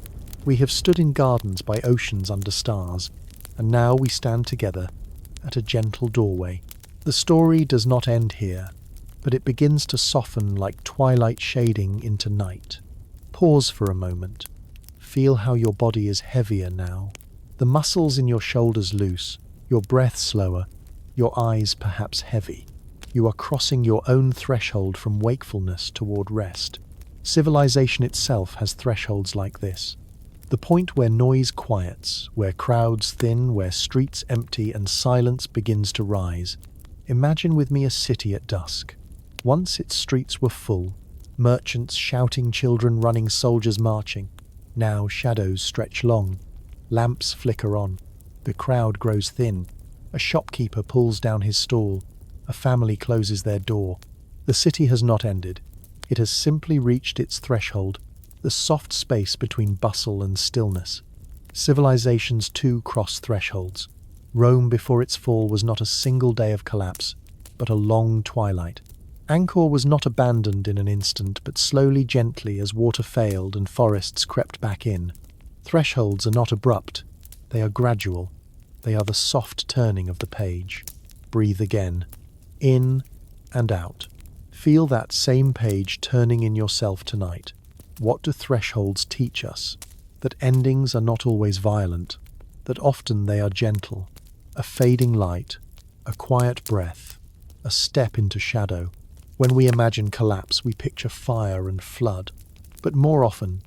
We have stood in gardens by oceans under stars, and now we stand together at a gentle doorway. The story does not end here, but it begins to soften like twilight shading into night. Pause for a moment. Feel how your body is heavier now. The muscles in your shoulders loose, your breath slower, your eyes perhaps heavy. You are crossing your own threshold from wakefulness toward rest. Civilization itself has thresholds like this. The point where noise quiets, where crowds thin, where streets empty and silence begins to rise. Imagine with me a city at dusk. Once its streets were full, merchants shouting, children running, soldiers marching. Now shadows stretch long, lamps flicker on. The crowd grows thin. A shopkeeper pulls down his stall. A family closes their door. The city has not ended. It has simply reached its threshold, the soft space between bustle and stillness. Civilizations too cross thresholds. Rome before its fall was not a single day of collapse, but a long twilight. Angkor was not abandoned in an instant, but slowly, gently, as water failed and forests crept back in. Thresholds are not abrupt. They are gradual. They are the soft turning of the page. Breathe again. In and out. Feel that same page turning in yourself tonight. What do thresholds teach us? That endings are not always violent, that often they are gentle. A fading light, a quiet breath, a step into shadow. When we imagine collapse, we picture fire and flood, but more often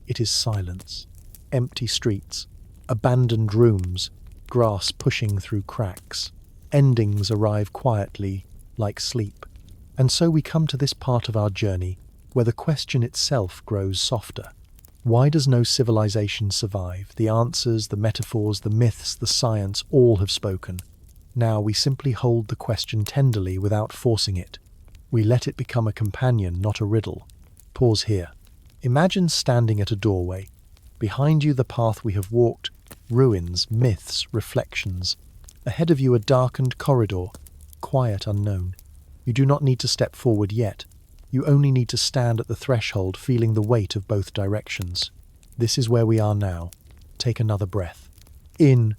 it is silence. Empty streets, abandoned rooms, grass pushing through cracks. Endings arrive quietly, like sleep. And so we come to this part of our journey where the question itself grows softer. Why does no civilization survive? The answers, the metaphors, the myths, the science, all have spoken. Now we simply hold the question tenderly without forcing it. We let it become a companion, not a riddle. Pause here. Imagine standing at a doorway. Behind you the path we have walked, ruins, myths, reflections. Ahead of you a darkened corridor, quiet, unknown. You do not need to step forward yet. You only need to stand at the threshold, feeling the weight of both directions. This is where we are now. Take another breath. In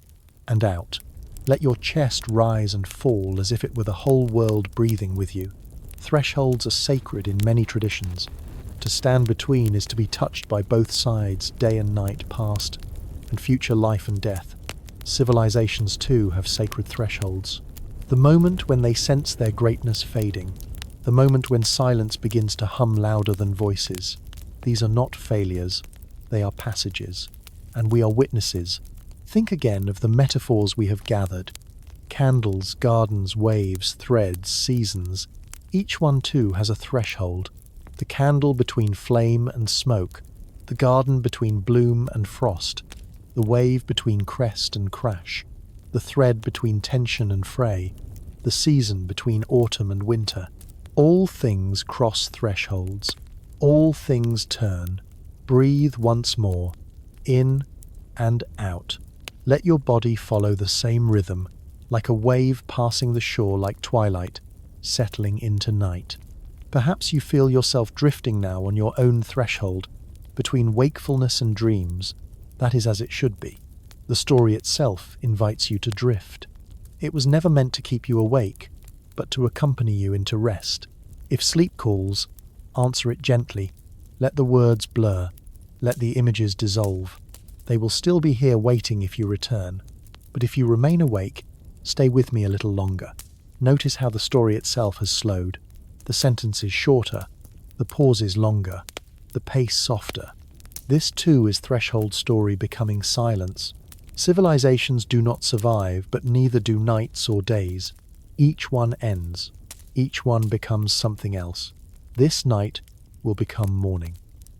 and out. Let your chest rise and fall as if it were the whole world breathing with you. Thresholds are sacred in many traditions. To stand between is to be touched by both sides, day and night, past and future, life and death. Civilizations too have sacred thresholds. The moment when they sense their greatness fading. The moment when silence begins to hum louder than voices. These are not failures, they are passages. And we are witnesses. Think again of the metaphors we have gathered. Candles, gardens, waves, threads, seasons. Each one too has a threshold. The candle between flame and smoke. The garden between bloom and frost. The wave between crest and crash. The thread between tension and fray. The season between autumn and winter. All things cross thresholds. All things turn. Breathe once more. In and out. Let your body follow the same rhythm, like a wave passing the shore, like twilight, settling into night. Perhaps you feel yourself drifting now on your own threshold, between wakefulness and dreams. That is as it should be. The story itself invites you to drift. It was never meant to keep you awake, but to accompany you into rest. If sleep calls, answer it gently. Let the words blur. Let the images dissolve. They will still be here waiting if you return. But if you remain awake, stay with me a little longer. Notice how the story itself has slowed. The sentences shorter, the pauses longer, the pace softer. This too is threshold story becoming silence. Civilizations do not survive, but neither do nights or days. Each one ends. Each one becomes something else. This night will become morning.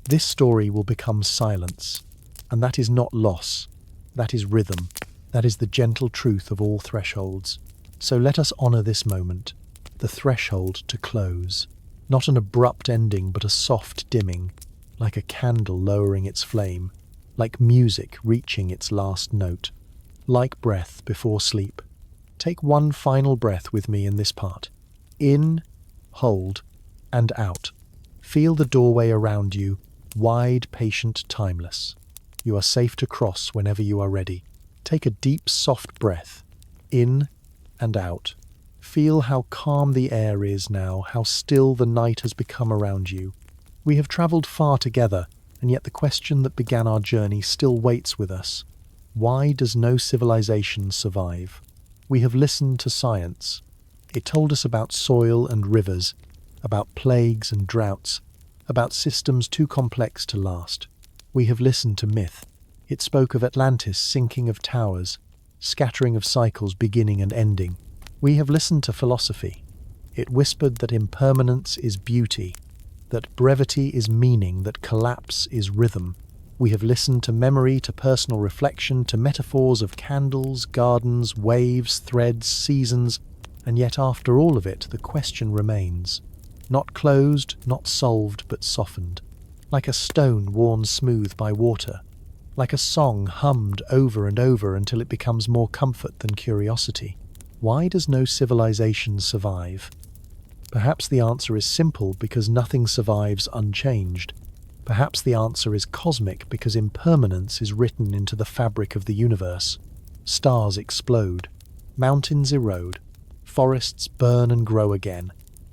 This story will become silence. And that is not loss. That is rhythm. That is the gentle truth of all thresholds. So let us honor this moment, the threshold to close. Not an abrupt ending, but a soft dimming, like a candle lowering its flame, like music reaching its last note, like breath before sleep. Take one final breath with me in this part. In, hold, and out. Feel the doorway around you, wide, patient, timeless. You are safe to cross whenever you are ready. Take a deep, soft breath, in and out. Feel how calm the air is now, how still the night has become around you. We have travelled far together, and yet the question that began our journey still waits with us. Why does no civilization survive? We have listened to science. It told us about soil and rivers, about plagues and droughts, about systems too complex to last. We have listened to myth. It spoke of Atlantis, sinking of towers, scattering of cycles beginning and ending. We have listened to philosophy. It whispered that impermanence is beauty, that brevity is meaning, that collapse is rhythm. We have listened to memory, to personal reflection, to metaphors of candles, gardens, waves, threads, seasons, and yet after all of it, the question remains. Not closed, not solved, but softened. Like a stone worn smooth by water. Like a song hummed over and over until it becomes more comfort than curiosity. Why does no civilization survive? Perhaps the answer is simple, because nothing survives unchanged. Perhaps the answer is cosmic, because impermanence is written into the fabric of the universe. Stars explode. Mountains erode. Forests burn and grow again.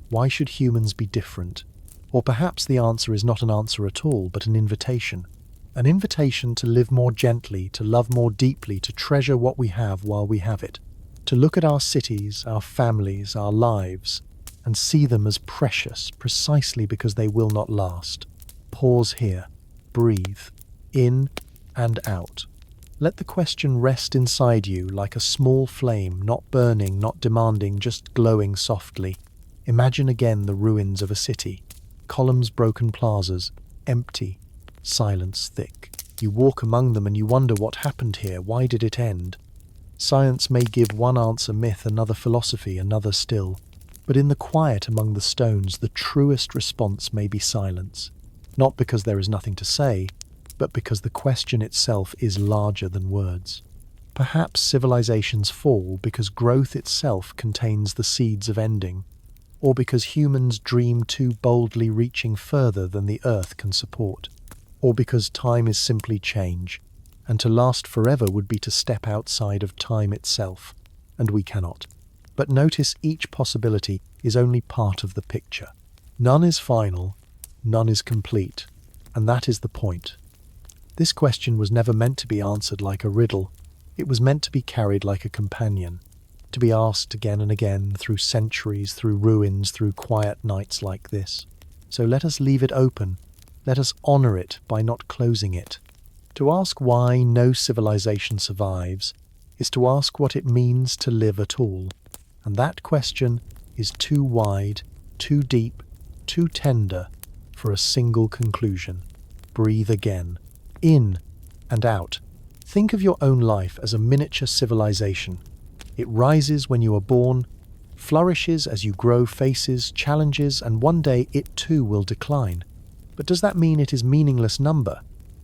Why should humans be different? Or perhaps the answer is not an answer at all, but an invitation. An invitation to live more gently, to love more deeply, to treasure what we have while we have it. To look at our cities, our families, our lives, and see them as precious precisely because they will not last. Pause here. Breathe. In and out. Let the question rest inside you like a small flame, not burning, not demanding, just glowing softly. Imagine again the ruins of a city. Columns, broken plazas, empty. Silence thick. You walk among them and you wonder what happened here, why did it end? Science may give one answer myth, another philosophy, another still. But in the quiet among the stones, the truest response may be silence. Not because there is nothing to say, but because the question itself is larger than words. Perhaps civilizations fall because growth itself contains the seeds of ending, or because humans dream too boldly, reaching further than the earth can support, or because time is simply change, and to last forever would be to step outside of time itself, and we cannot. But notice each possibility is only part of the picture. None is final, none is complete, and that is the point. This question was never meant to be answered like a riddle. It was meant to be carried like a companion, to be asked again and again, through centuries, through ruins, through quiet nights like this. So let us leave it open. Let us honor it by not closing it. To ask why no civilization survives is to ask what it means to live at all. And that question is too wide, too deep, too tender for a single conclusion. Breathe again, in and out. Think of your own life as a miniature civilization. It rises when you are born, flourishes as you grow, faces challenges, and one day it too will decline. But does that mean it is meaningless number?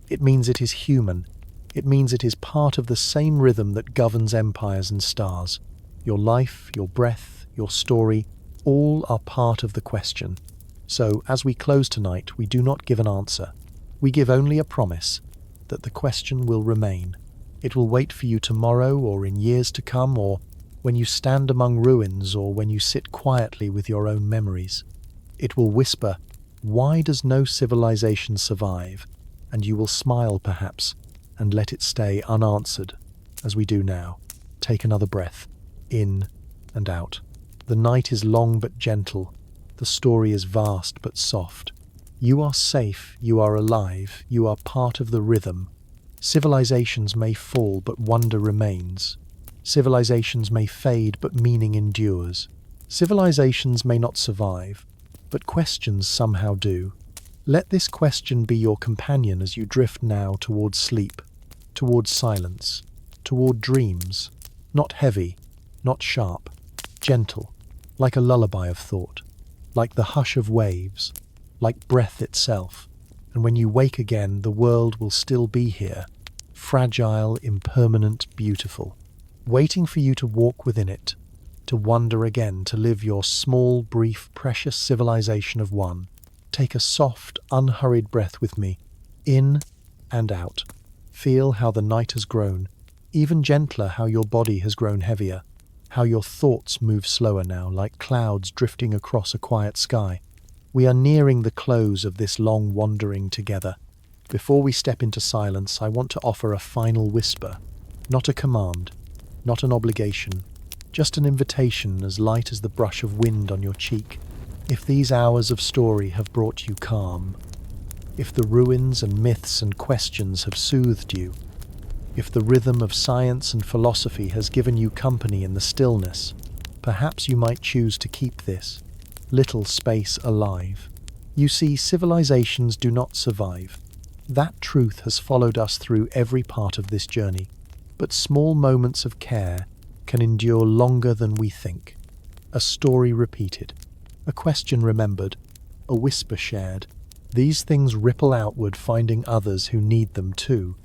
It means it is human. It means it is part of the same rhythm that governs empires and stars. Your life, your breath, your story, all are part of the question. So, as we close tonight, we do not give an answer. We give only a promise that the question will remain. It will wait for you tomorrow, or in years to come, or when you stand among ruins, or when you sit quietly with your own memories. It will whisper, "Why does no civilization survive?" And you will smile, perhaps, and let it stay unanswered, as we do now. Take another breath, in and out. The night is long but gentle. The story is vast but soft. You are safe, you are alive, you are part of the rhythm. Civilizations may fall, but wonder remains. Civilizations may fade, but meaning endures. Civilizations may not survive, but questions somehow do. Let this question be your companion as you drift now towards sleep, towards silence, toward dreams, not heavy, not sharp, gentle, like a lullaby of thought, like the hush of waves, like breath itself. And when you wake again, the world will still be here, fragile, impermanent, beautiful, waiting for you to walk within it, to wonder again, to live your small, brief, precious civilization of one. Take a soft, unhurried breath with me, in and out. Feel how the night has grown, even gentler how your body has grown heavier, how your thoughts move slower now, like clouds drifting across a quiet sky. We are nearing the close of this long wandering together. Before we step into silence, I want to offer a final whisper, not a command, not an obligation, just an invitation as light as the brush of wind on your cheek. If these hours of story have brought you calm, if the ruins and myths and questions have soothed you, if the rhythm of science and philosophy has given you company in the stillness, perhaps you might choose to keep this little space alive. You see, civilizations do not survive. That truth has followed us through every part of this journey, but small moments of care can endure longer than we think. A story repeated, a question remembered, a whisper shared. These things ripple outward, finding others who need them too.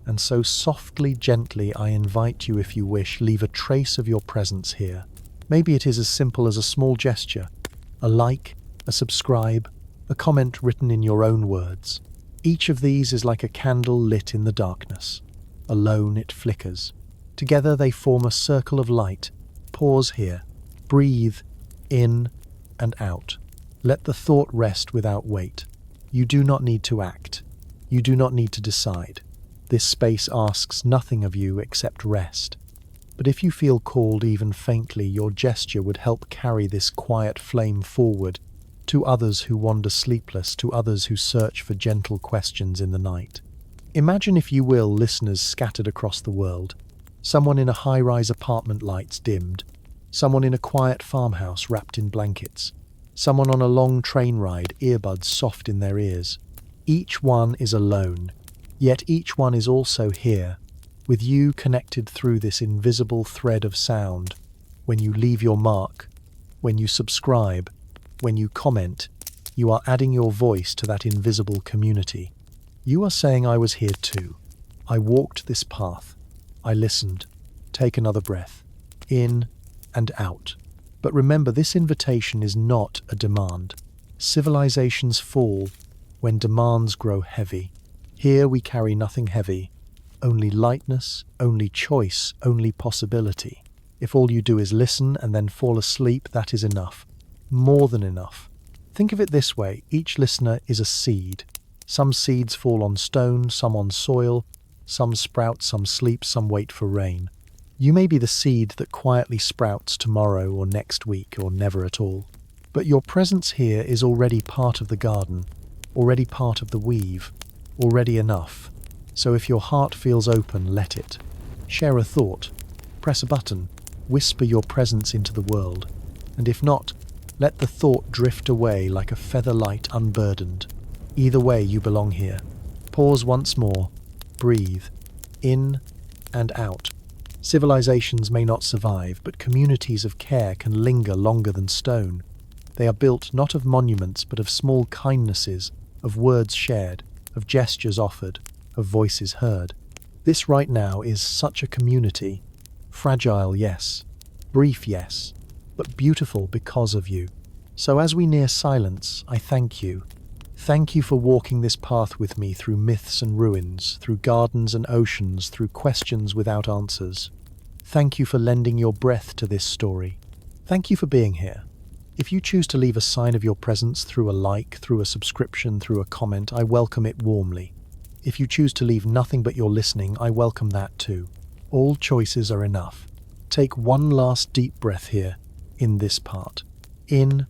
And so softly, gently, I invite you, if you wish, leave a trace of your presence here. Maybe it is as simple as a small gesture, a like, a subscribe, a comment written in your own words. Each of these is like a candle lit in the darkness. Alone it flickers. Together they form a circle of light. Pause here. Breathe in and out. Let the thought rest without weight. You do not need to act. You do not need to decide. This space asks nothing of you except rest. But if you feel called even faintly, your gesture would help carry this quiet flame forward to others who wander sleepless, to others who search for gentle questions in the night. Imagine, if you will, listeners scattered across the world. Someone in a high-rise apartment, lights dimmed. Someone in a quiet farmhouse wrapped in blankets. Someone on a long train ride, earbuds soft in their ears. Each one is alone, yet each one is also here, with you connected through this invisible thread of sound. When you leave your mark, when you subscribe, when you comment, you are adding your voice to that invisible community. You are saying, I was here too. I walked this path. I listened. Take another breath. In and out. But remember, this invitation is not a demand. Civilizations fall when demands grow heavy. Here we carry nothing heavy, only lightness, only choice, only possibility. If all you do is listen and then fall asleep, that is enough. More than enough. Think of it this way, each listener is a seed. Some seeds fall on stone, some on soil, some sprout, some sleep, some wait for rain. You may be the seed that quietly sprouts tomorrow or next week or never at all. But your presence here is already part of the garden, already part of the weave, already enough. So if your heart feels open, let it. Share a thought, press a button, whisper your presence into the world. And if not, let the thought drift away like a feather light unburdened. Either way, you belong here. Pause once more. Breathe. In and out. Civilizations may not survive, but communities of care can linger longer than stone. They are built not of monuments, but of small kindnesses, of words shared, of gestures offered, of voices heard. This right now is such a community. Fragile, yes. Brief, yes. But beautiful because of you. So as we near silence, I thank you. Thank you for walking this path with me through myths and ruins, through gardens and oceans, through questions without answers. Thank you for lending your breath to this story. Thank you for being here. If you choose to leave a sign of your presence through a like, through a subscription, through a comment, I welcome it warmly. If you choose to leave nothing but your listening, I welcome that too. All choices are enough. Take one last deep breath here, in this part. In,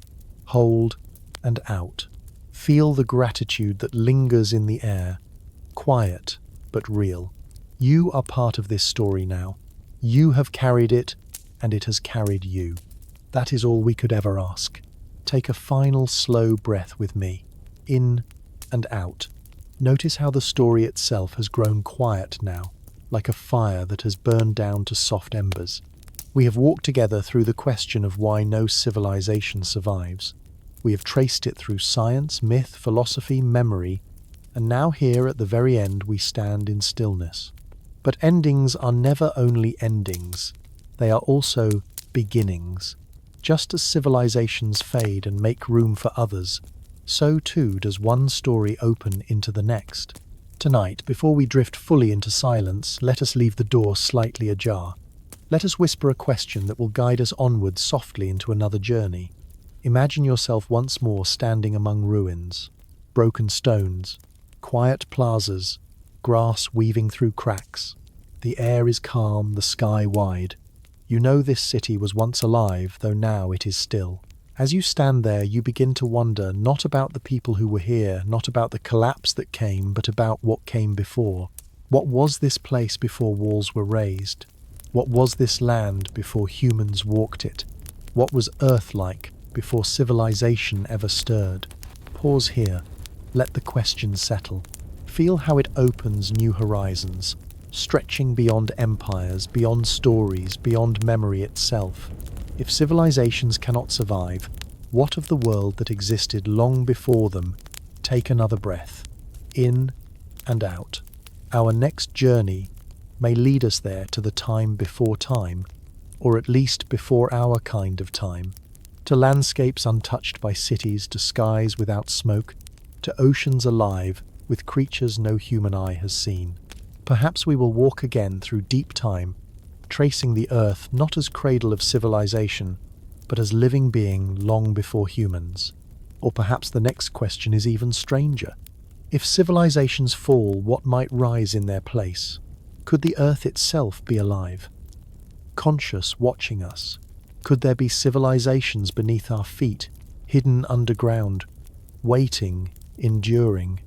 hold, and out. Feel the gratitude that lingers in the air. Quiet, but real. You are part of this story now. You have carried it, and it has carried you. That is all we could ever ask. Take a final slow breath with me. In and out. Notice how the story itself has grown quiet now, like a fire that has burned down to soft embers. We have walked together through the question of why no civilization survives. We have traced it through science, myth, philosophy, memory, and now here at the very end we stand in stillness. But endings are never only endings, they are also beginnings. Just as civilizations fade and make room for others, so too does one story open into the next. Tonight, before we drift fully into silence, let us leave the door slightly ajar. Let us whisper a question that will guide us onward softly into another journey. Imagine yourself once more standing among ruins, broken stones, quiet plazas, grass weaving through cracks. The air is calm, the sky wide. You know this city was once alive, though now it is still. As you stand there, you begin to wonder not about the people who were here, not about the collapse that came, but about what came before. What was this place before walls were raised? What was this land before humans walked it? What was Earth like before civilization ever stirred? Pause here. Let the question settle. Feel how it opens new horizons, stretching beyond empires, beyond stories, beyond memory itself. If civilizations cannot survive, what of the world that existed long before them? Take another breath. In and out. Our next journey may lead us there to the time before time, or at least before our kind of time, to landscapes untouched by cities, to skies without smoke, to oceans alive with creatures no human eye has seen. Perhaps we will walk again through deep time, tracing the earth not as cradle of civilization, but as living being long before humans. Or perhaps the next question is even stranger. If civilizations fall, what might rise in their place? Could the earth itself be alive, conscious, watching us? Could there be civilizations beneath our feet, hidden underground, waiting, enduring?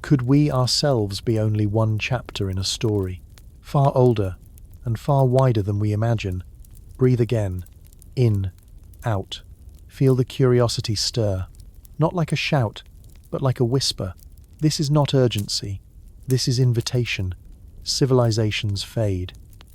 Could we ourselves be only one chapter in a story, far older and far wider than we imagine? Breathe again. In, out. Feel the curiosity stir, not like a shout, but like a whisper. This is not urgency. This is invitation. Civilizations fade.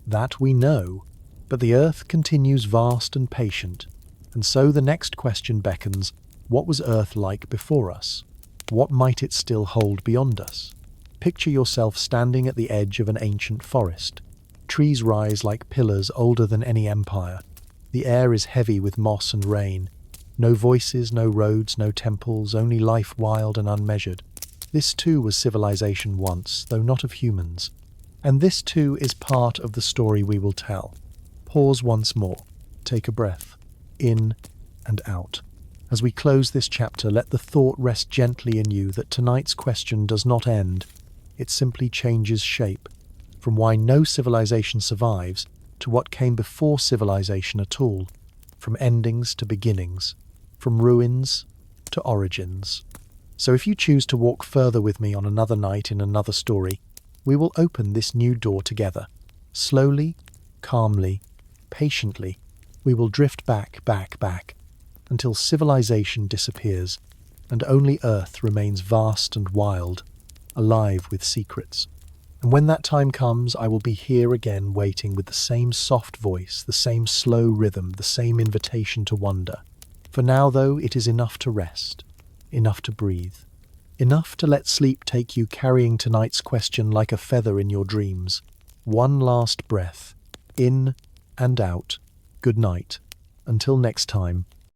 That we know. But the Earth continues vast and patient. And so the next question beckons, what was Earth like before us? What might it still hold beyond us? Picture yourself standing at the edge of an ancient forest. Trees rise like pillars older than any empire. The air is heavy with moss and rain. No voices, no roads, no temples, only life wild and unmeasured. This too was civilization once, though not of humans. And this too is part of the story we will tell. Pause once more. Take a breath. In and out. As we close this chapter, let the thought rest gently in you that tonight's question does not end. It simply changes shape, from why no civilization survives to what came before civilization at all, from endings to beginnings, from ruins to origins. So if you choose to walk further with me on another night in another story, we will open this new door together. Slowly, calmly, patiently, we will drift back, until civilization disappears and only Earth remains vast and wild, alive with secrets. And when that time comes, I will be here again waiting with the same soft voice, the same slow rhythm, the same invitation to wonder. For now, though, it is enough to rest, enough to breathe, enough to let sleep take you carrying tonight's question like a feather in your dreams. One last breath, in and out. Good night. Until next time.